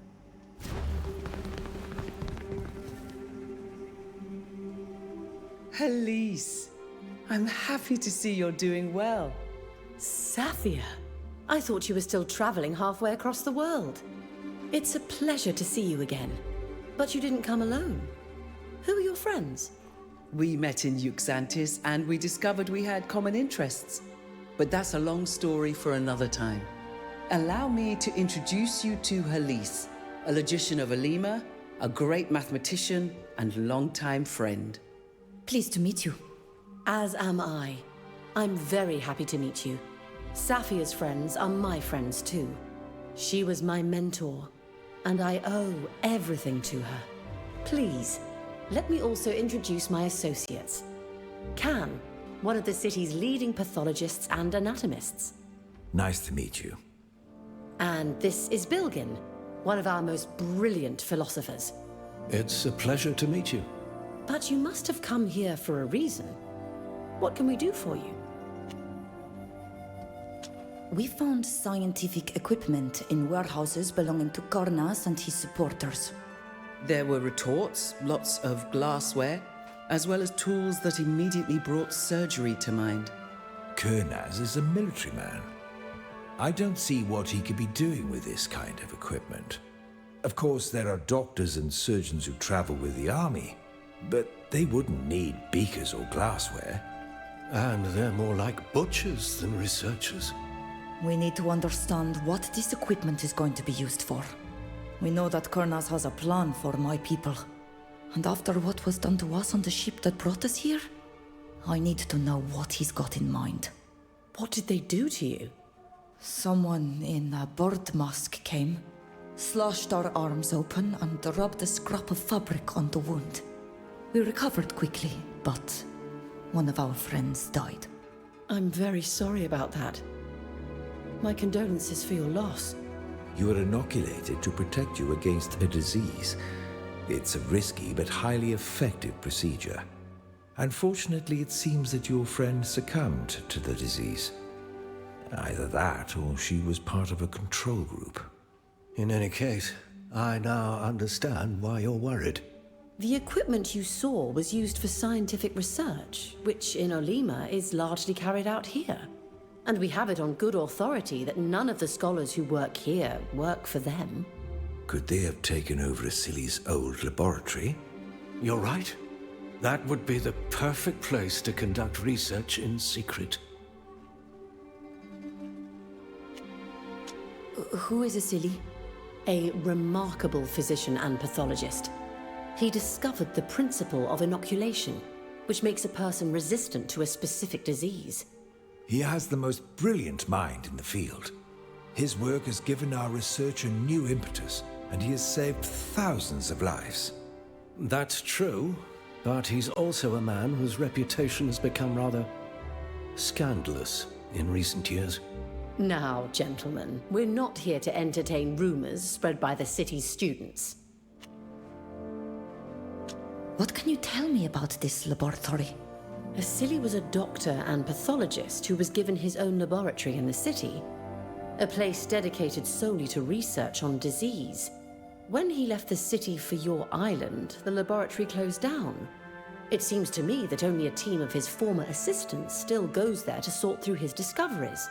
Elise, I'm happy to see you're doing well. Safia, I thought you were still traveling halfway across the world. It's a pleasure to see you again. But you didn't come alone. Who are your friends? We met in Yuxantis and we discovered we had common interests. But that's a long story for another time. Allow me to introduce you to Elise, a logician of Alima, a great mathematician and longtime friend. Pleased to meet you. As am I. I'm very happy to meet you. Safia's friends are my friends too. She was my mentor, and I owe everything to her. Please, let me also introduce my associates. Can, one of the city's leading pathologists and anatomists. Nice to meet you. And this is Bilgin, one of our most brilliant philosophers. It's a pleasure to meet you. But you must have come here for a reason. What can we do for you? We found scientific equipment in warehouses belonging to Karnas and his supporters. There were retorts, lots of glassware, as well as tools that immediately brought surgery to mind. Kurnaz is a military man. I don't see what he could be doing with this kind of equipment. Of course, there are doctors and surgeons who travel with the army, but they wouldn't need beakers or glassware. And they're more like butchers than researchers. We need to understand what this equipment is going to be used for. We know that Karnas has a plan for my people. And after what was done to us on the ship that brought us here, I need to know what he's got in mind. What did they do to you? Someone in a bird mask came, slashed our arms open and rubbed a scrap of fabric on the wound. We recovered quickly, but one of our friends died. I'm very sorry about that. My condolences for your loss. You are inoculated to protect you against a disease. It's a risky but highly effective procedure. Unfortunately, it seems that your friend succumbed to the disease. Either that, or she was part of a control group. In any case, I now understand why you're worried. The equipment you saw was used for scientific research, which in Olima is largely carried out here. And we have it on good authority that none of the scholars who work here work for them. Could they have taken over Asili's old laboratory? You're right. That would be the perfect place to conduct research in secret. Who is Asili? A remarkable physician and pathologist. He discovered the principle of inoculation, which makes a person resistant to a specific disease. He has the most brilliant mind in the field. His work has given our research a new impetus, and he has saved thousands of lives. That's true, but he's also a man whose reputation has become rather scandalous in recent years. Now, gentlemen, we're not here to entertain rumors spread by the city's students. What can you tell me about this laboratory? Asili was a doctor and pathologist who was given his own laboratory in the city, a place dedicated solely to research on disease. When he left the city for your island, the laboratory closed down. It seems to me that only a team of his former assistants still goes there to sort through his discoveries.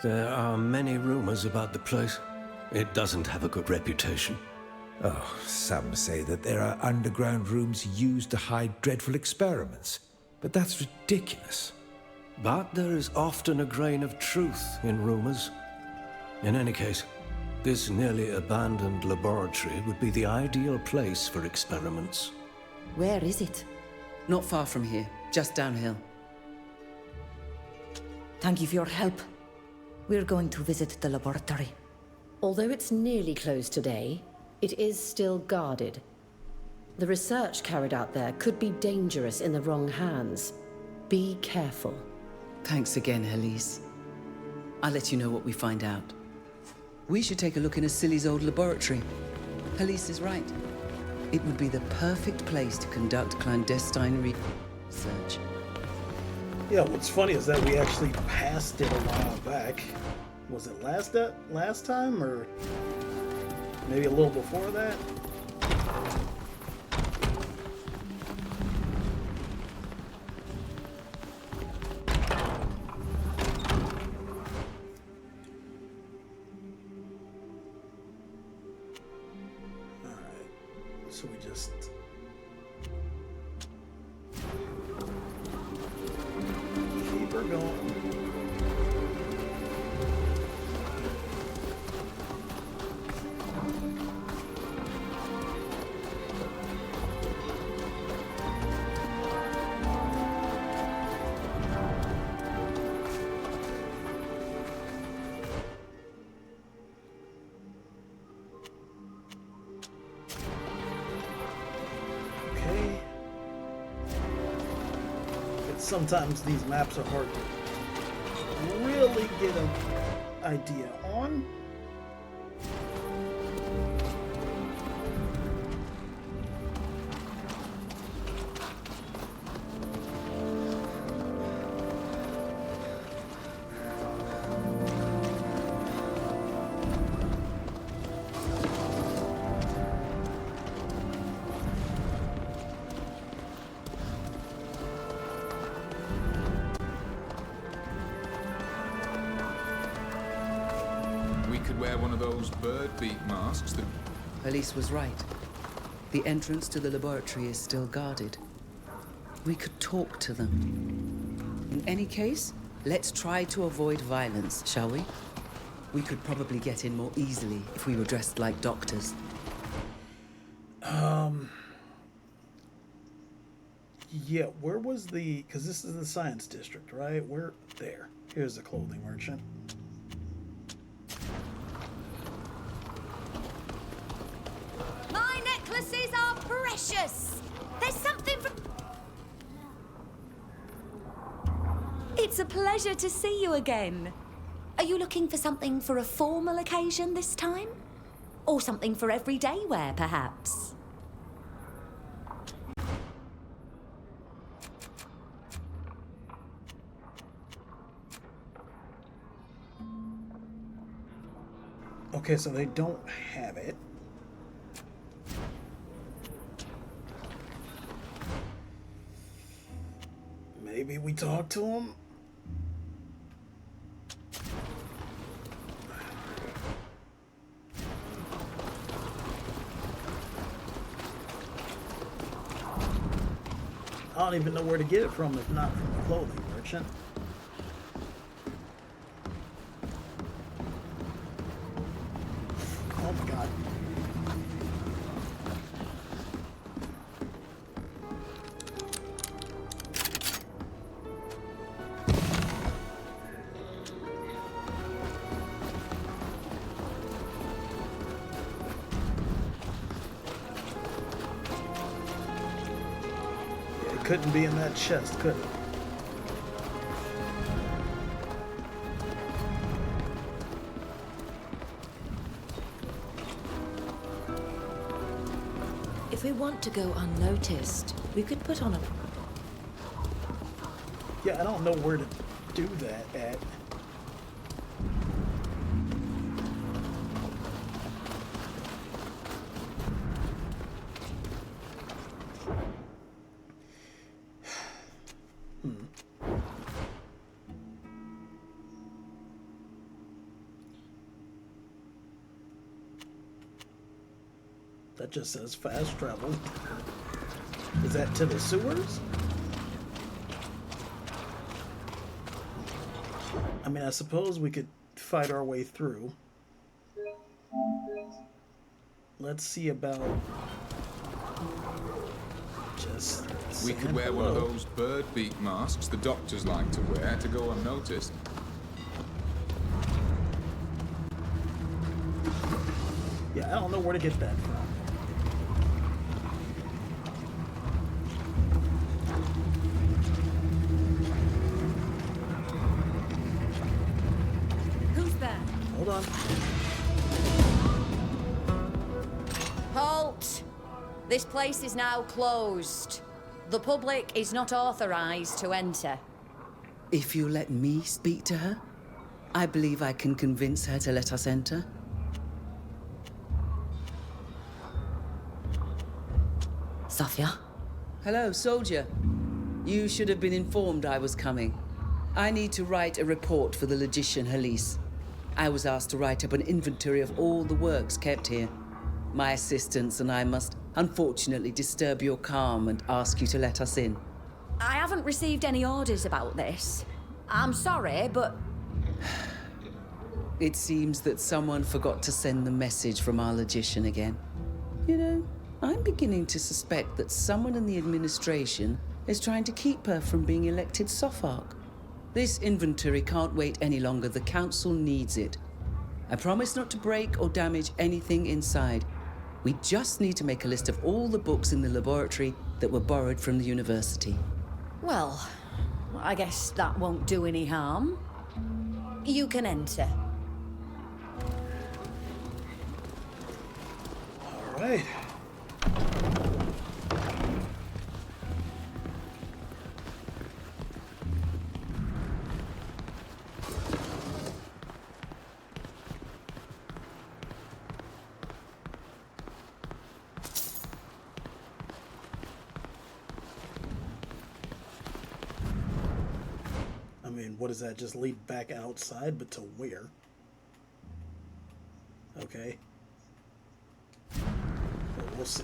There are many rumors about the place. It doesn't have a good reputation. Oh, some say that there are underground rooms used to hide dreadful experiments. But that's ridiculous. But there is often a grain of truth in rumors. In any case, this nearly abandoned laboratory would be the ideal place for experiments. Where is it? Not far from here, just downhill. Thank you for your help. We're going to visit the laboratory. Although it's nearly closed today, it is still guarded. The research carried out there could be dangerous in the wrong hands. Be careful. Thanks again, Elise. I'll let you know what we find out. We should take a look in Asili's old laboratory. Elise is right. It would be the perfect place to conduct clandestine research. Yeah, what's funny is that we actually passed it a while back. Was it last time, or maybe a little before that? Alright, so we just... keep her going. Okay. Sometimes these maps are hard to really get an idea on. Wear one of those bird beak masks that... Elise was right. The entrance to the laboratory is still guarded. We could talk to them. In any case, let's try to avoid violence, shall we? We could probably get in more easily if we were dressed like doctors. Yeah, where was the... because this is the science district, right? Where... there. Here's the clothing merchant. My necklaces are precious. There's something from... It's a pleasure to see you again. Are you looking for something for a formal occasion this time? Or something for everyday wear, perhaps? Okay, so they don't have it. Maybe we talk to him? I don't even know where to get it from if not from the clothing merchant. Oh my god. Yeah, it couldn't be in that chest, could it? If we want to go unnoticed, we could put on a... Yeah, I don't know where to do that at. That just says fast travel. Is that to the sewers? I mean, I suppose we could fight our way through. let's see about just We saying could wear one of hello. those bird beak masks the doctors like to wear to go unnoticed. Yeah, I don't know where to get that from. Who's there? Hold on. Halt! This place is now closed. The public is not authorized to enter. If you let me speak to her, I believe I can convince her to let us enter. Safia? Hello, soldier. You should have been informed I was coming. I need to write a report for the logician Halise. I was asked to write up an inventory of all the works kept here. My assistants and I must unfortunately disturb your calm and ask you to let us in. I haven't received any orders about this. I'm sorry, but It seems that someone forgot to send the message from our logician again. You know, I'm beginning to suspect that someone in the administration is trying to keep her from being elected Sopharch. This inventory can't wait any longer. The council needs it. I promise not to break or damage anything inside. We just need to make a list of all the books in the laboratory that were borrowed from the university. well, I guess that won't do any harm. You can enter. All right. I mean, what does that just lead back outside, but to where? Okay. Well, we'll see.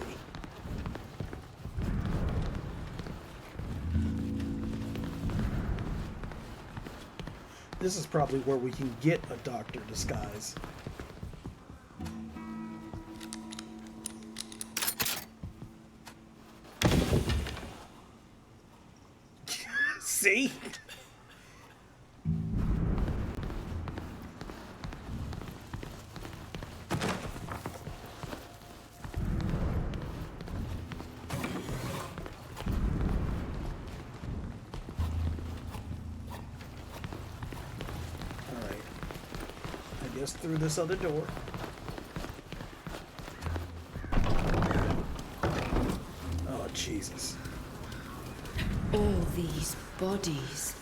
This is probably where we can get a doctor disguise. See? Alright. I guess through this other door. Oh, Jesus. All these bodies.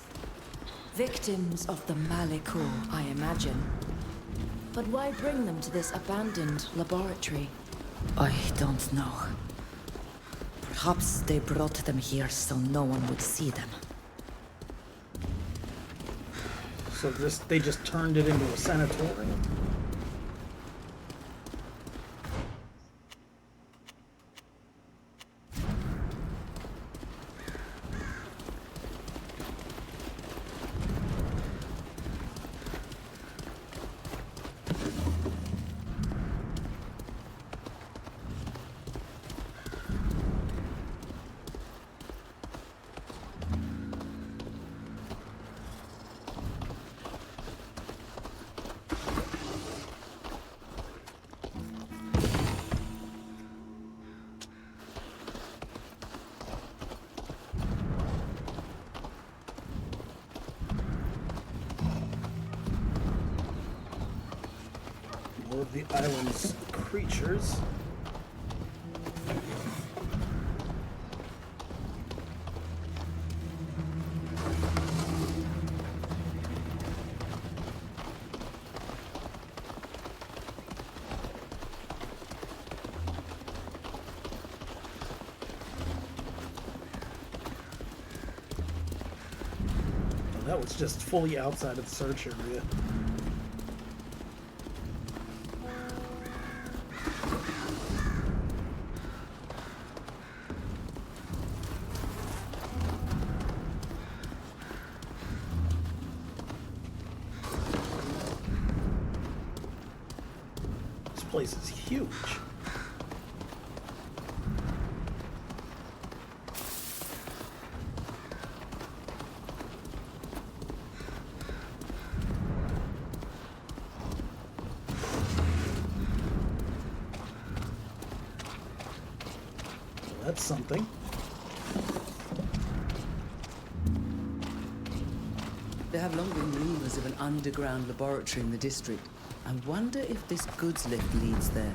Victims of the Malikor, I imagine. But why bring them to this abandoned laboratory? I don't know. Perhaps they brought them here so no one would see them. So they just turned it into a sanatorium? More of the island's creatures. Oh, that was just fully outside of the search area. This place is huge. That's something. There have long been rumors of an underground laboratory in the district. I wonder if this goods lift leads there.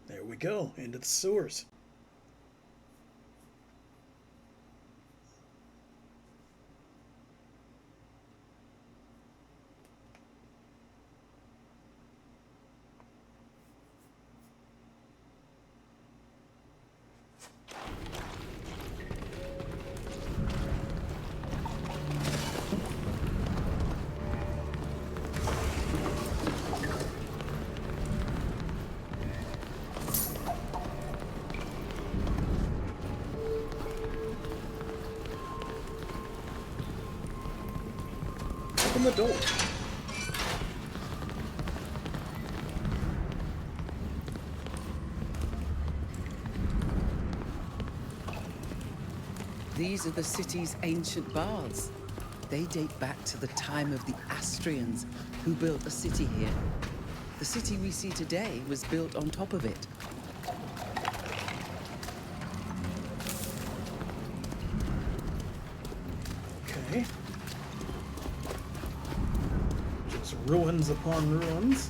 There we go, into the sewers. Open the door. These are the city's ancient baths. They date back to the time of the Astrians, who built a city here. The city we see today was built on top of it. Okay. Just ruins upon ruins.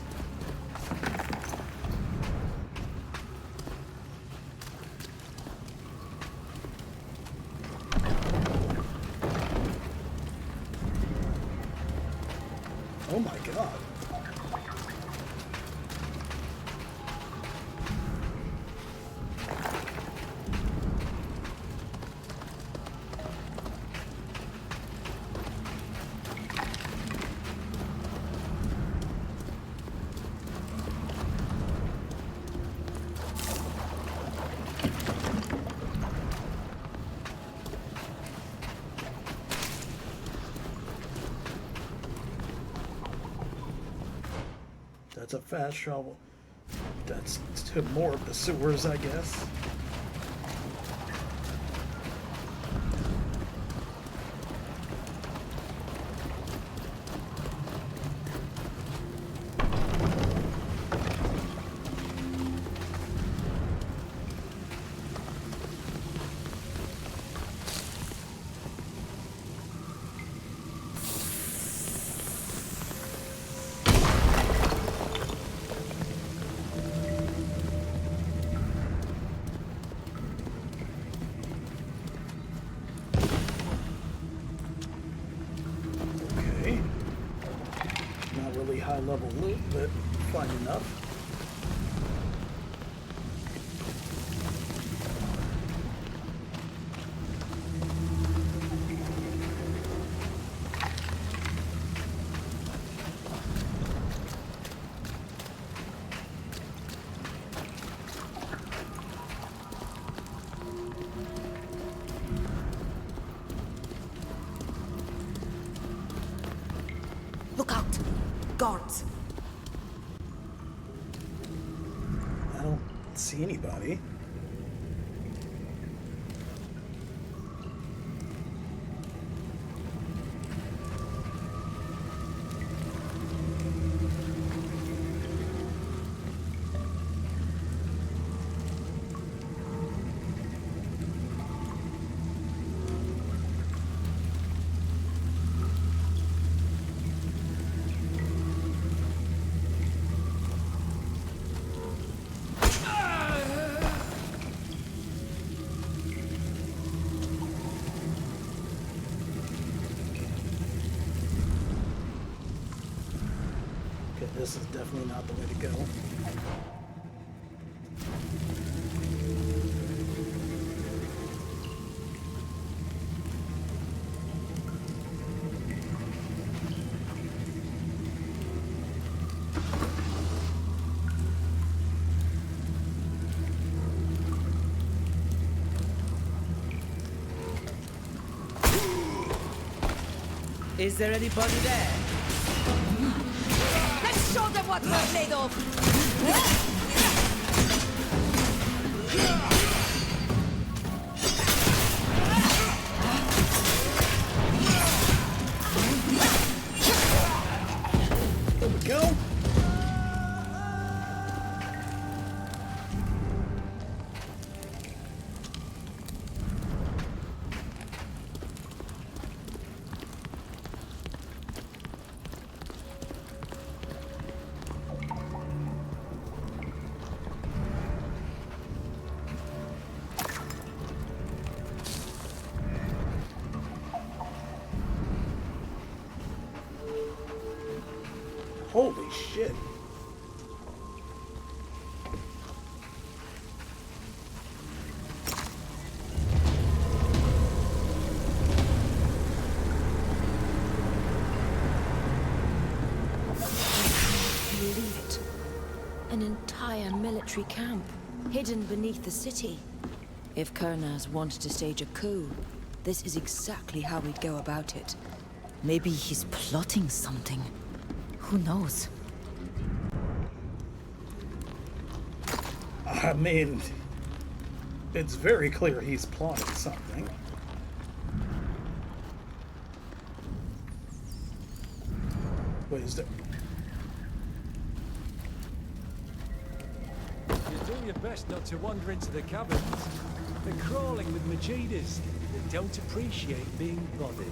Oh my god. That's a fast travel. That's to more of the sewers, I guess. Okay. Not really high level loot, but fine enough. Look out! Guards! I don't see anybody. Okay, this is definitely not the way to go. Is there anybody there? Let's show them what we're made of! There we go. Holy shit. Believe it. An entire military camp, hidden beneath the city. If Kurnaz wanted to stage a coup, this is exactly how we'd go about it. Maybe he's plotting something. Who knows? I mean, it's very clear he's plotting something. Wait, is there... You do your best not to wander into the cabins. They're crawling with Majidas that don't appreciate being bothered.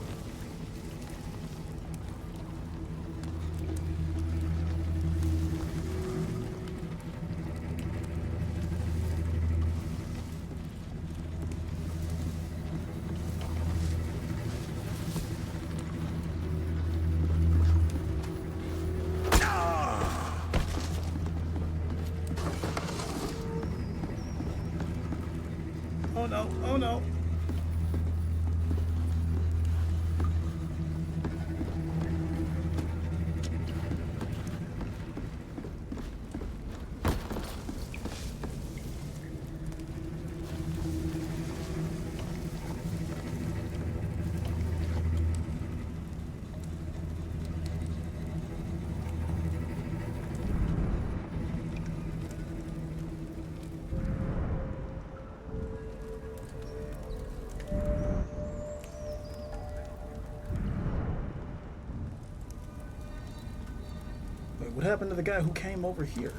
Oh no, oh no. Wait, what happened to the guy who came over here?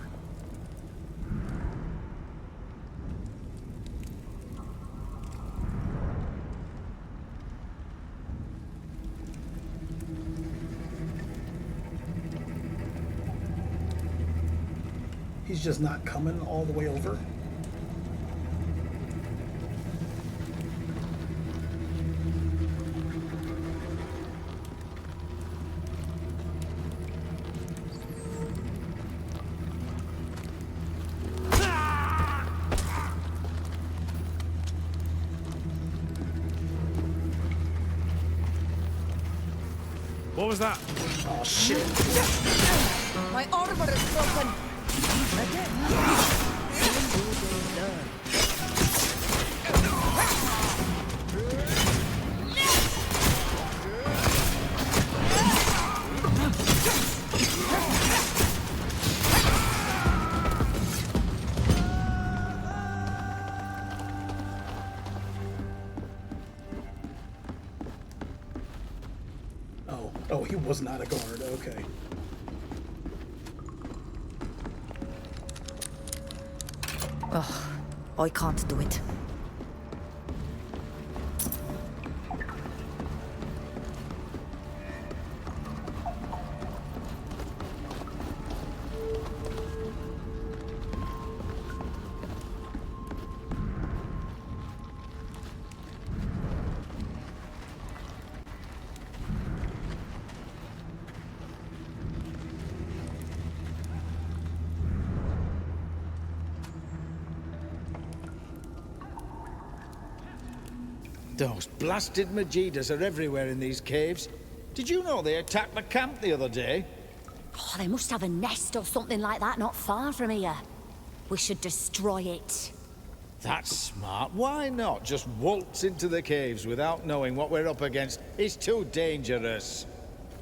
He's just not coming all the way over? What was that? Oh shit. My armor is broken. Oh, he was not a guard. Okay. Ugh, I can't do it. Those blasted Majidas are everywhere in these caves. Did you know they attacked the camp the other day? Oh, they must have a nest or something like that not far from here. We should destroy it. That's smart. Why not just waltz into the caves without knowing what we're up against? It's too dangerous.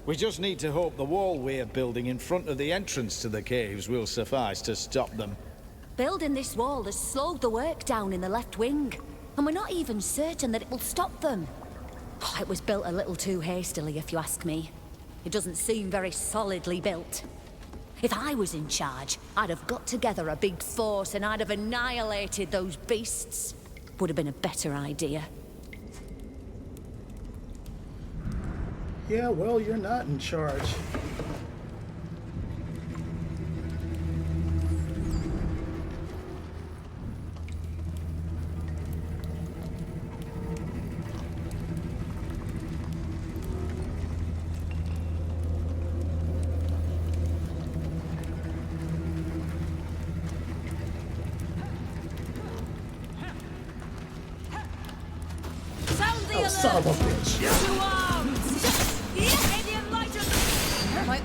We just need to hope the wall we're building in front of the entrance to the caves will suffice to stop them. Building this wall has slowed the work down in the left wing, and we're not even certain that it will stop them. Oh, it was built a little too hastily, if you ask me. It doesn't seem very solidly built. If I was in charge, I'd have got together a big force and I'd have annihilated those beasts. Would have been a better idea. Yeah, well, you're not in charge. Oh, son of a bitch. To arms! May the enlightened... My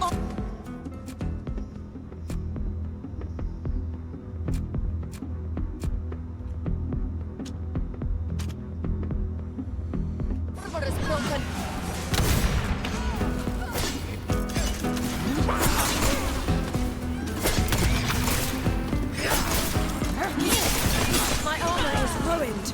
armor is broken. My armor is ruined.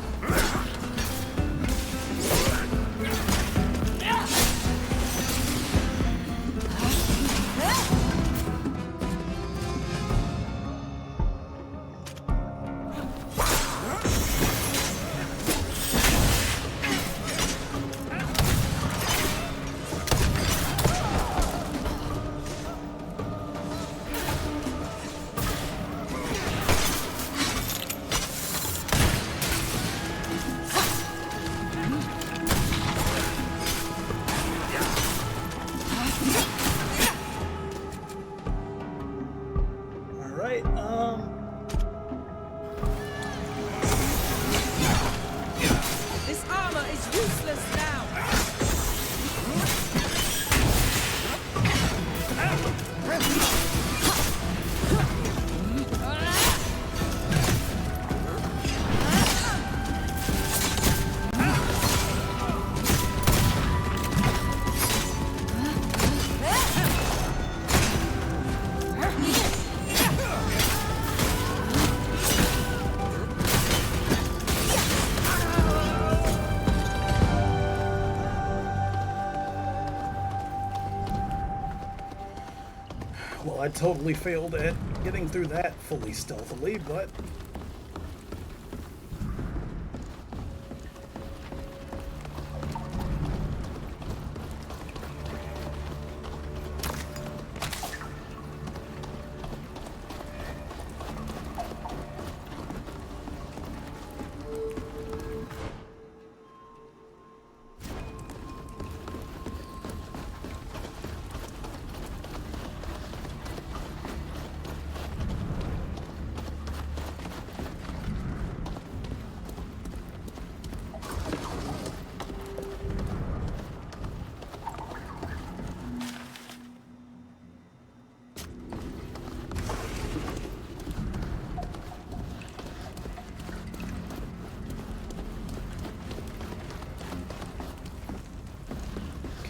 Alright, This armor is useless now. well, I totally failed at getting through that fully stealthily, but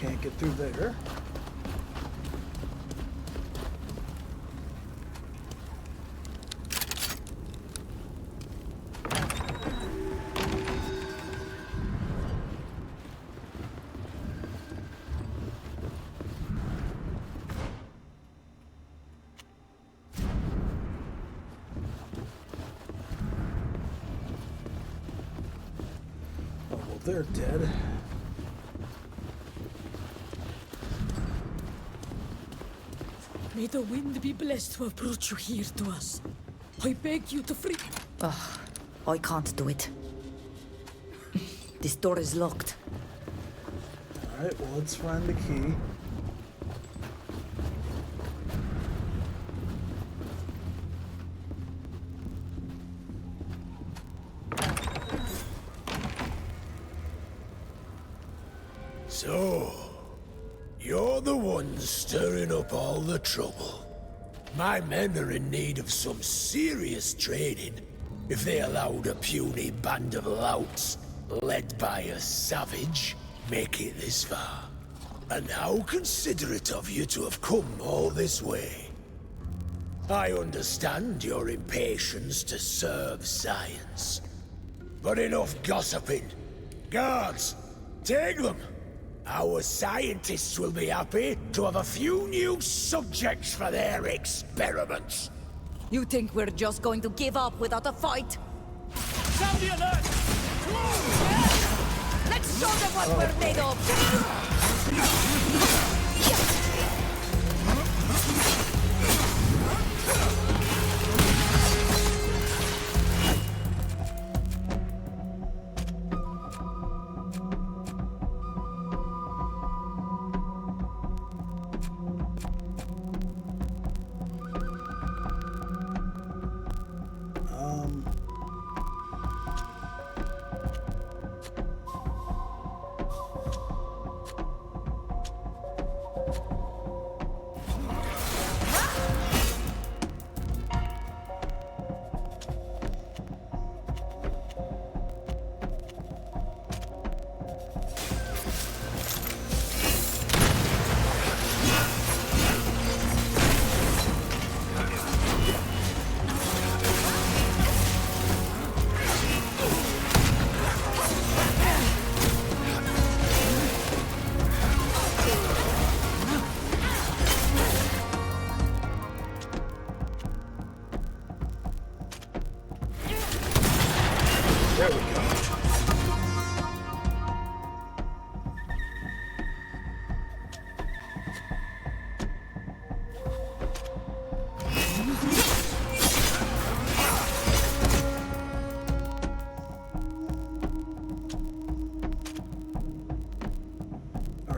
can't get through there. Oh, well, they're dead. May the wind be blessed to have brought you here to us. I beg you to free... Ugh, I can't do it. This door is locked. Alright, well, let's find the key. So, you're the ones stirring up all the trouble. My men are in need of some serious training if they allowed a puny band of louts, led by a savage, make it this far. And how considerate of you to have come all this way. I understand your impatience to serve science. But enough gossiping. Guards, take them! Our scientists will be happy to have a few new subjects for their experiments. You think we're just going to give up without a fight? Sound the alert! Let's show them what we're made of!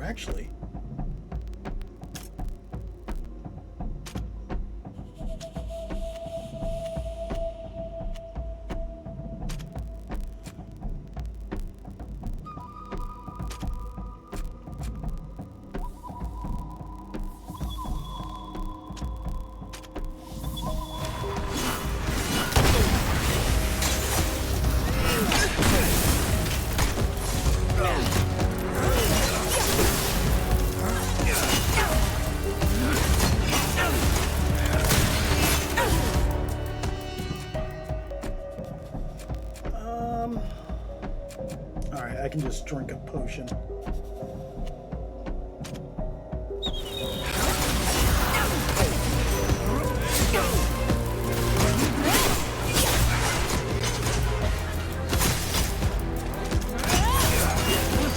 actually. Alright, I can just drink a potion.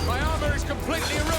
My armor is completely ruined!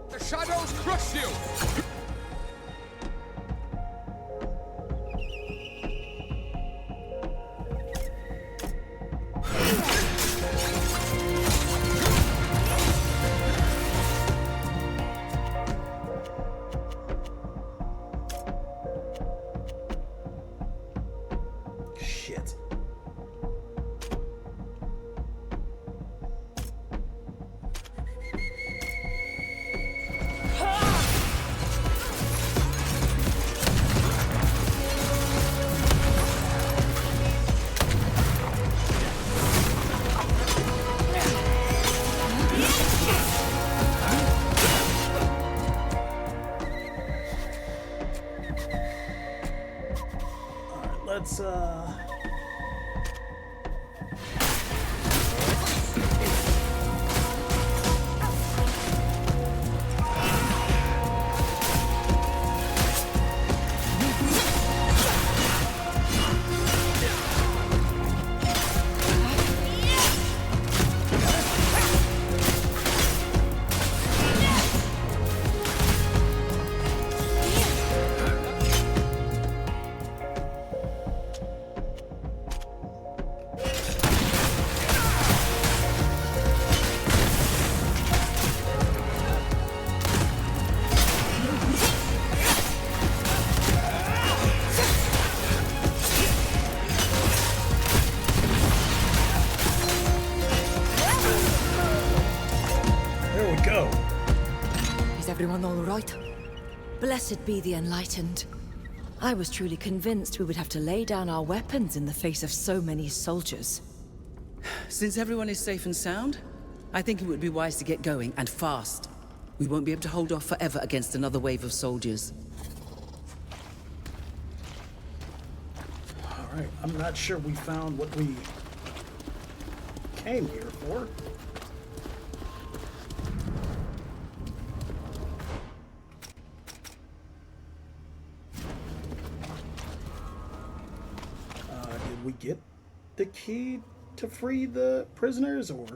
The shadows crush you! Shit. Let's there we go. Is everyone all right? Blessed be the enlightened. I was truly convinced we would have to lay down our weapons in the face of so many soldiers. Since everyone is safe and sound, I think it would be wise to get going, and fast. We won't be able to hold off forever against another wave of soldiers. Alright, I'm not sure we found what we came here for. Did we get the key to free the prisoners, or?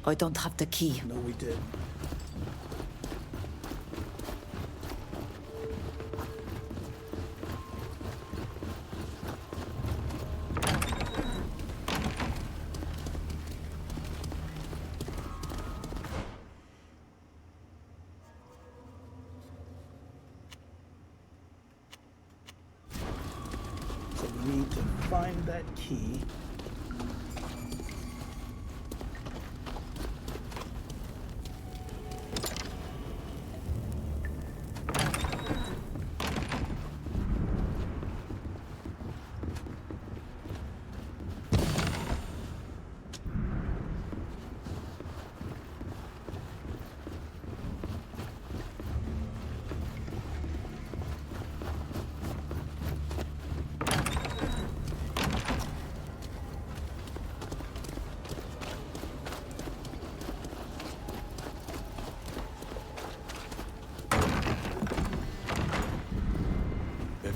I don't have the key. No, we did. So we need to find that key.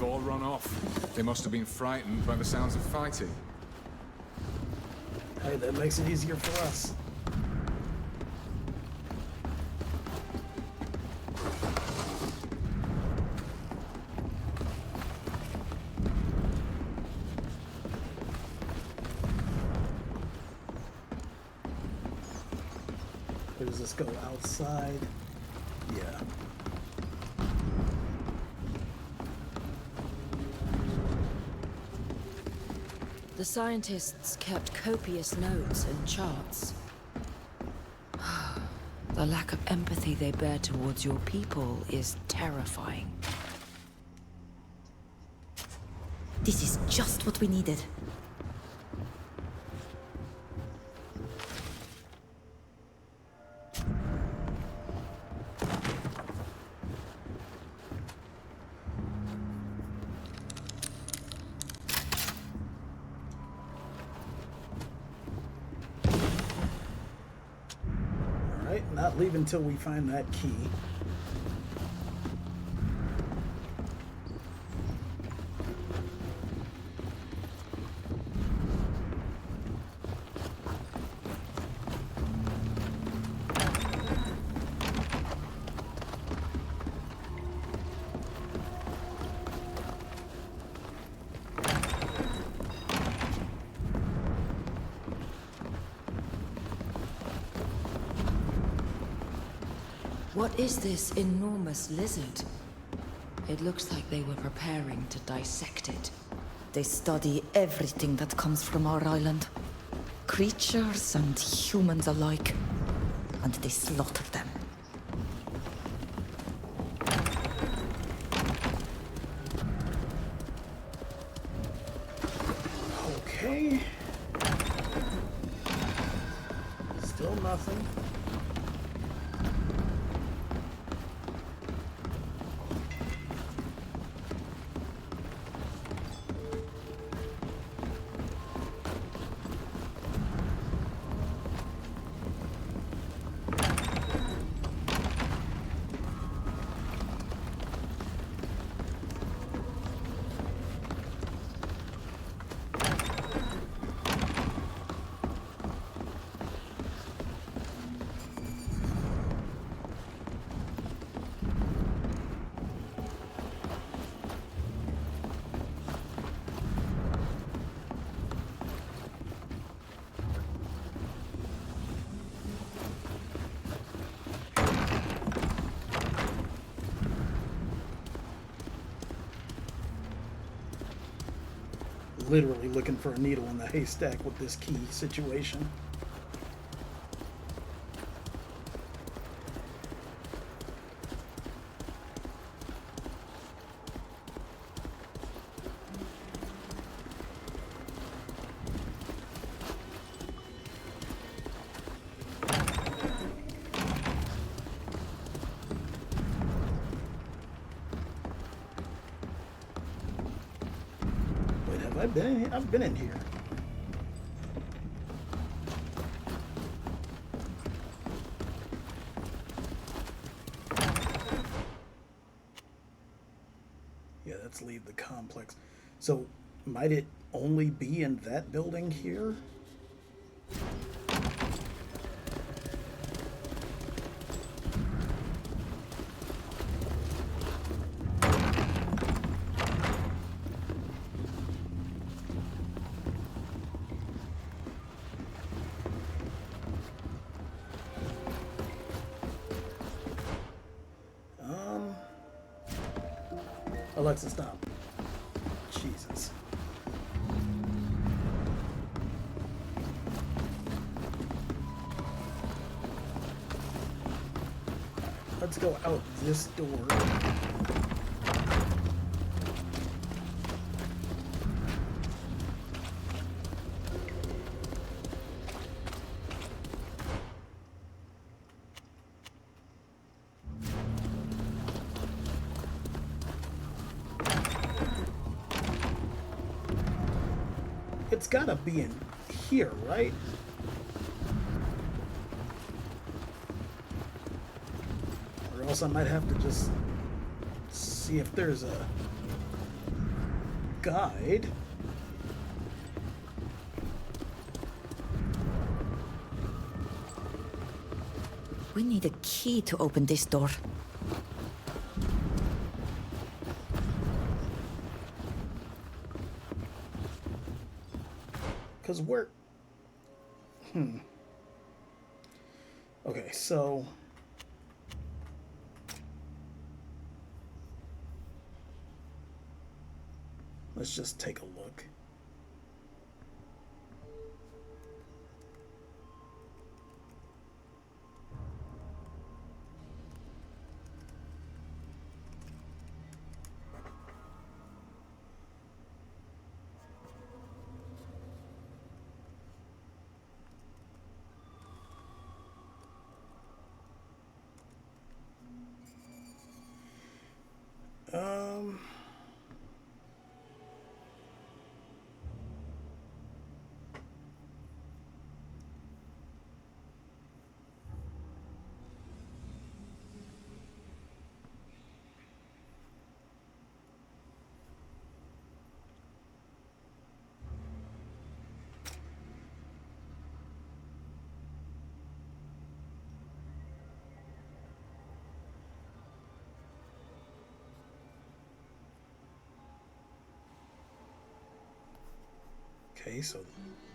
They've all run off. They must have been frightened by the sounds of fighting. Hey, that makes it easier for us. Where does this go? Outside? Yeah. The scientists kept copious notes and charts. The lack of empathy they bear towards your people is terrifying. This is just what we needed. Alright, not leave until we find that key. What is this enormous lizard? It looks like they were preparing to dissect it. They study everything that comes from our island. Creatures and humans alike. And they slaughter them. Okay. Still nothing. Literally looking for a needle in the haystack with this key situation. I've been in here. Yeah, let's leave the complex. So, might it only be in that building here? Alexa, stop. Jesus. Let's go out this door. It's gotta be in here, right? Or else I might have to just see if there's a guide. We need a key to open this door. Because we're... Okay, so... Let's just take a look. Okay, so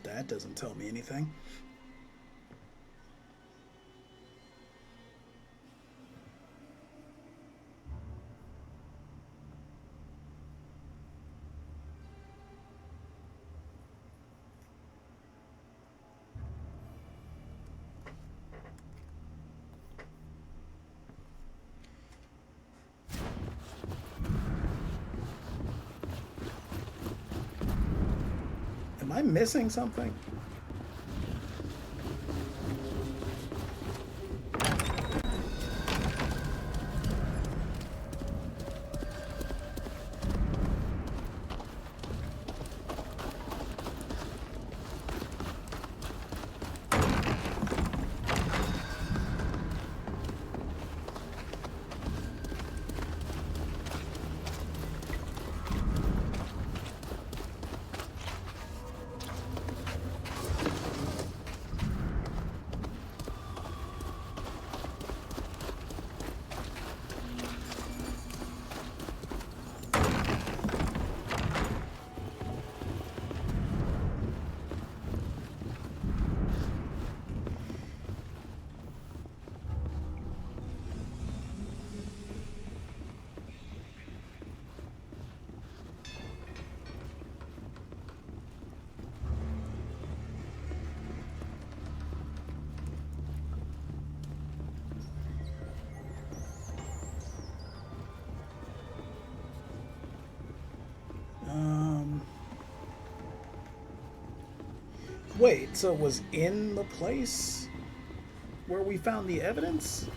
that doesn't tell me anything. Am I missing something? Wait, so it was in the place where we found the evidence?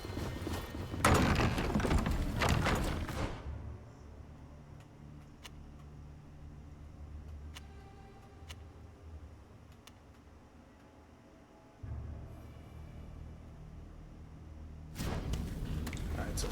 Alright, so...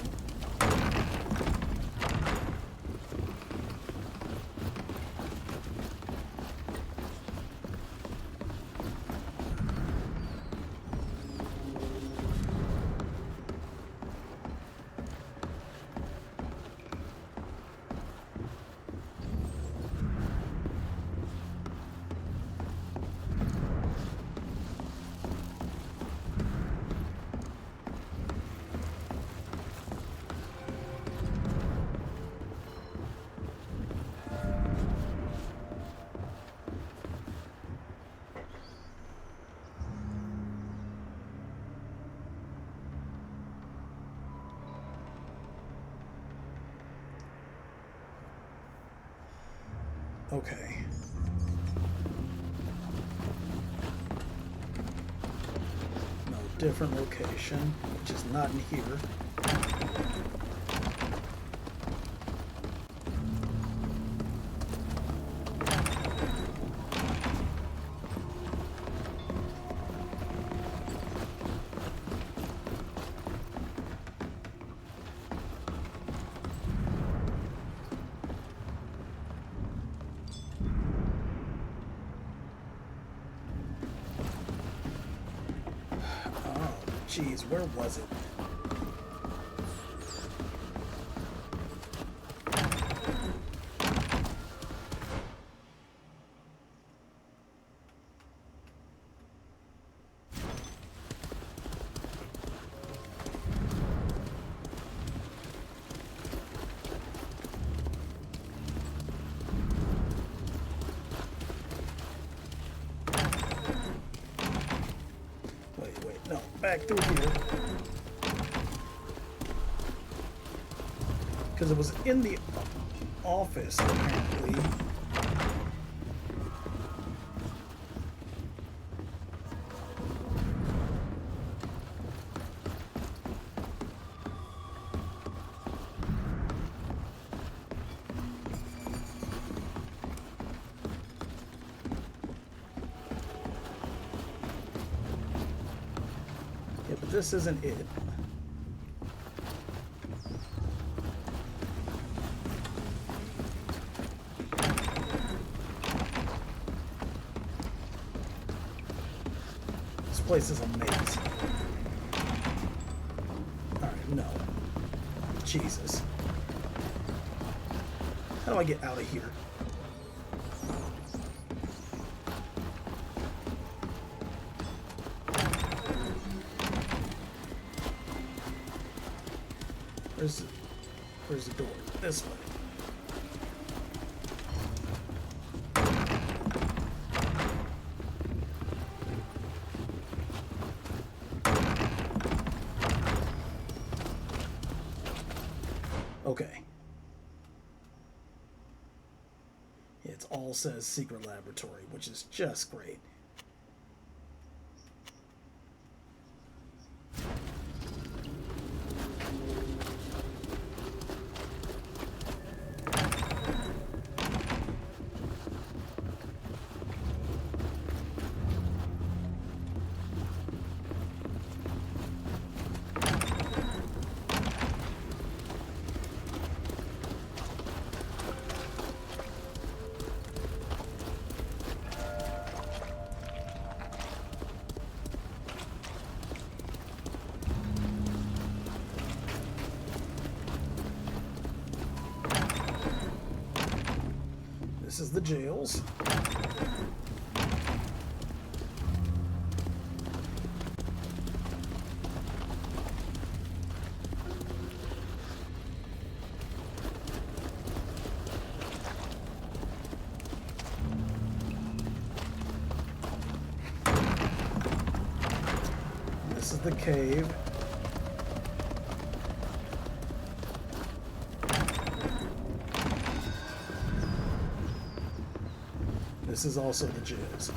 Okay. No, different location, which is not in here. Jeez, where was it? No, back through here. Because it was in the office, apparently. But this isn't it. This place is a maze. Alright, no. Jesus. How do I get out of here? Where's the door? This way. Okay. It all says secret laboratory, which is just great. This is the jails. This is the cave. This is also the jails.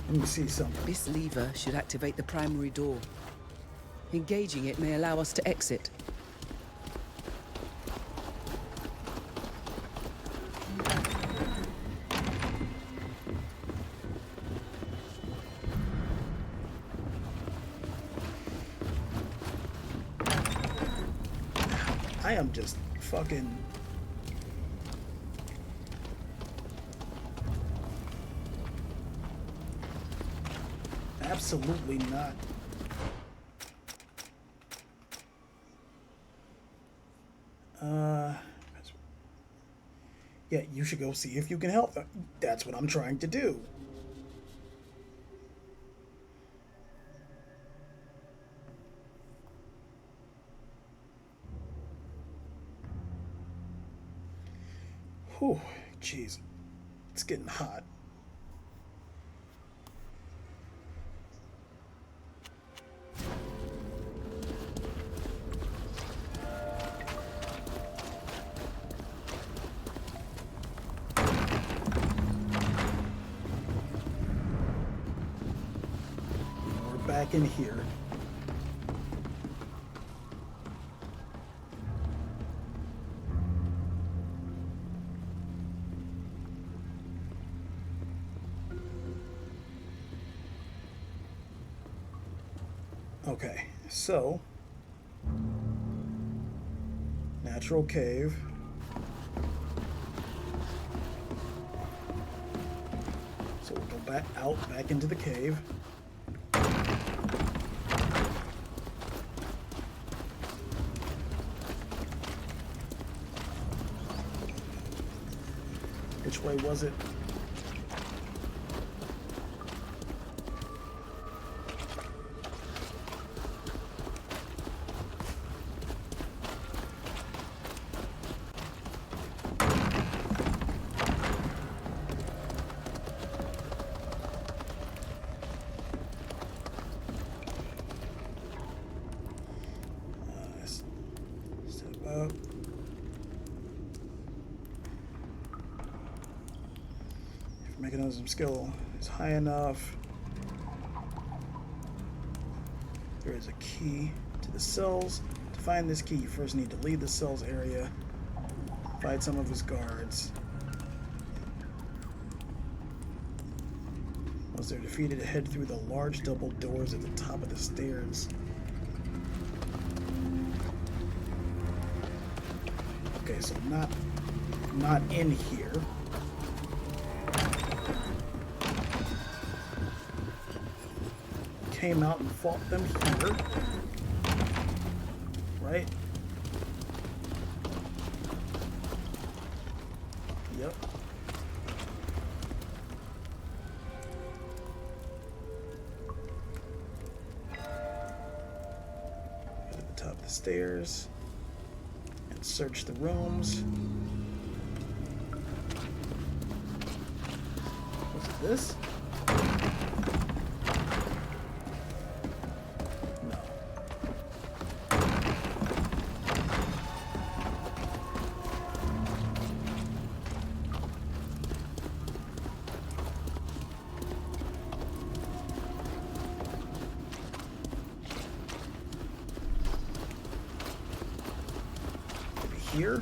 Let me see something. This lever should activate the primary door. Engaging it may allow us to exit. I am just fucking... absolutely not. Yeah, you should go see if you can help them. That's what I'm trying to do. Whew, jeez. It's getting hot. We're back in here. Okay, so natural cave. So we'll go back into the cave. Which way was it? Step up. If mechanism skill is high enough, there is a key to the cells. To find this key, you first need to leave the cells area, fight some of his guards. Once they're defeated, head through the large double doors at the top of the stairs. Okay, so not in here. Came out and fought them here. Right? Yep. Go to the top of the stairs and search the rooms. Was it this? Here.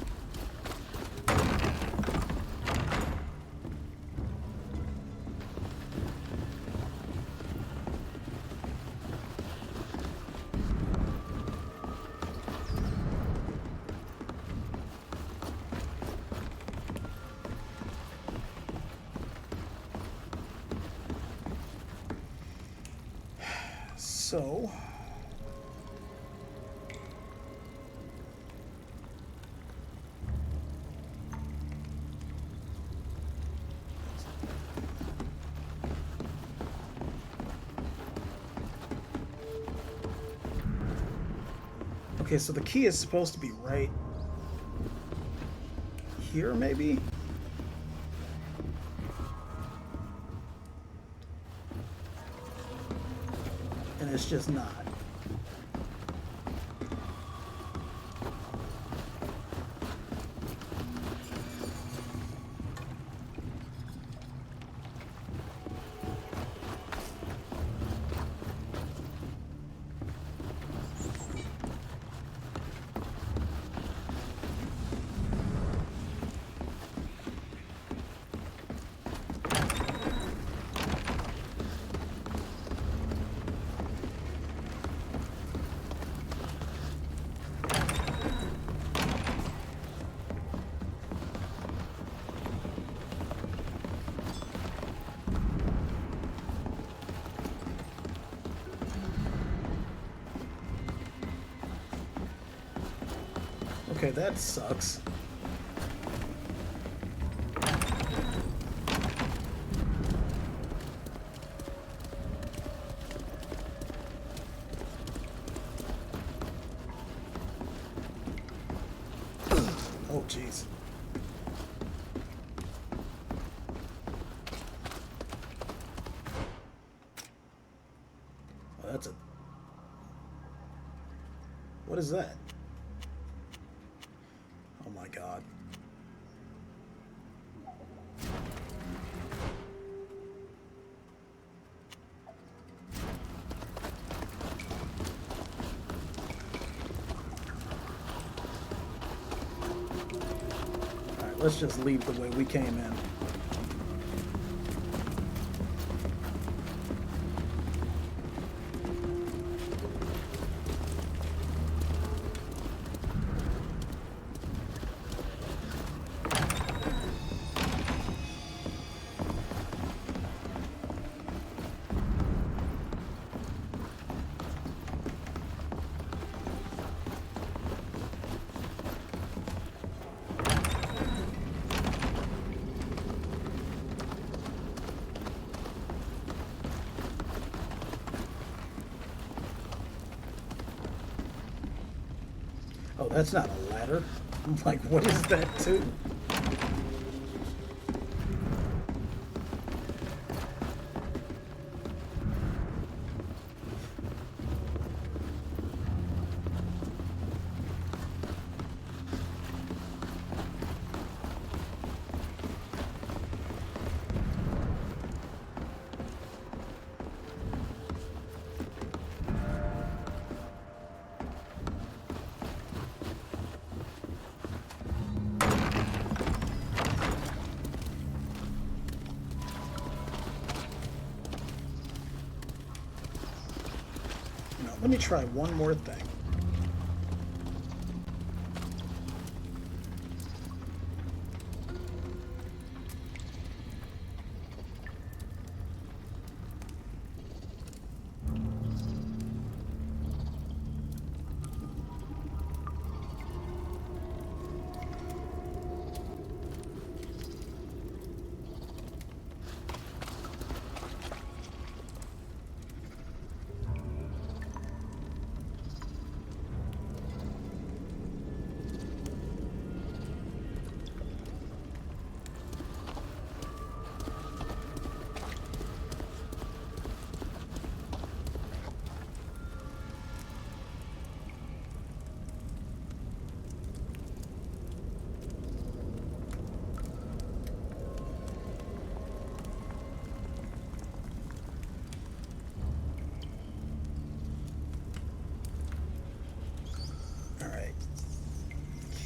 So okay, so the key is supposed to be right here, maybe? And it's just not. Okay, that sucks. Oh, jeez. Oh, that's a... What is that? Oh my god. Alright, let's just leave the way we came in. Oh, that's not a ladder. I'm like, what is that too? Let me try one more thing.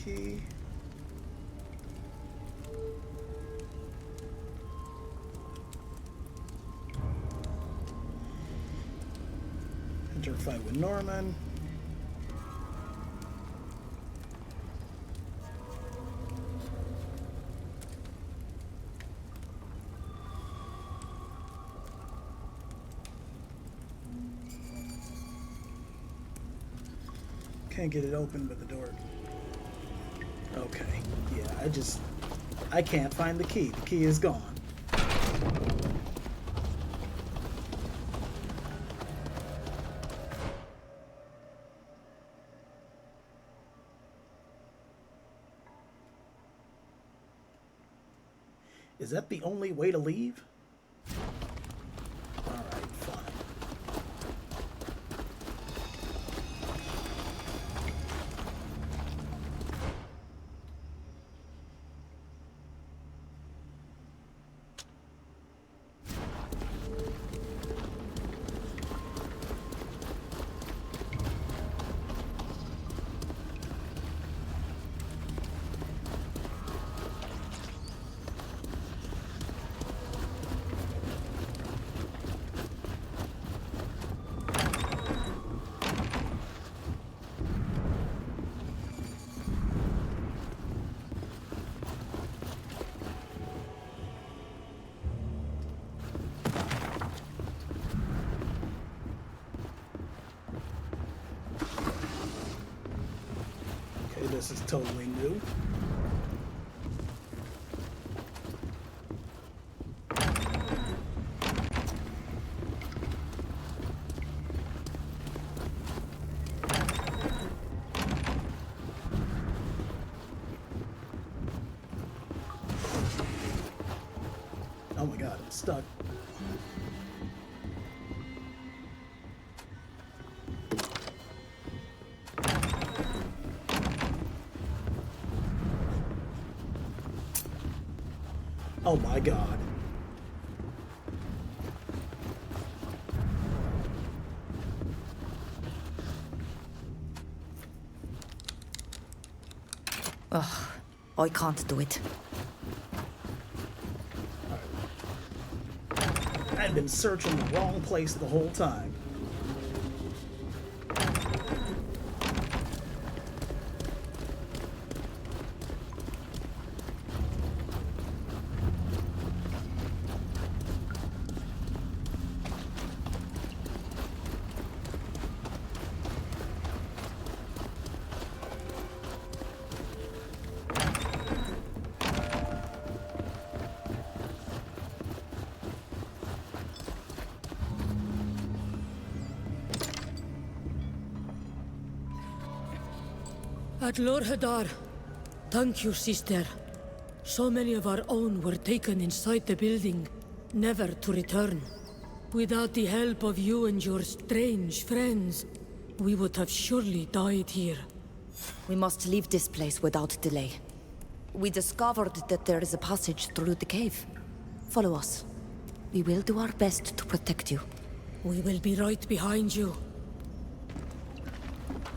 Key. Enter fight with Norman. Can't get it open with the door. Okay, yeah, I can't find the key. The key is gone. Is that the only way to leave? All right, fine. This is totally new. Oh my god, it's stuck. Oh my god. Ugh, I can't do it. I've been searching the wrong place the whole time. At Lorhadar. Thank you, sister. So many of our own were taken inside the building, never to return. Without the help of you and your strange friends, we would have surely died here. We must leave this place without delay. We discovered that there is a passage through the cave. Follow us. We will do our best to protect you. We will be right behind you.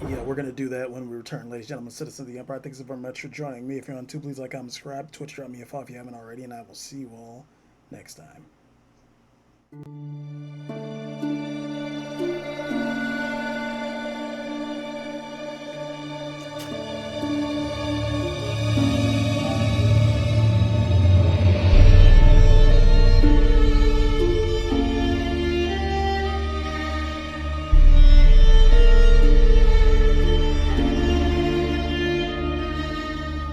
Yeah, we're going to do that when we return, ladies and gentlemen, citizens of the Empire. Thanks very much for joining me. If you're on YouTube, please like, comment, subscribe. Twitch, drop me a follow if you haven't already, and I will see you all next time.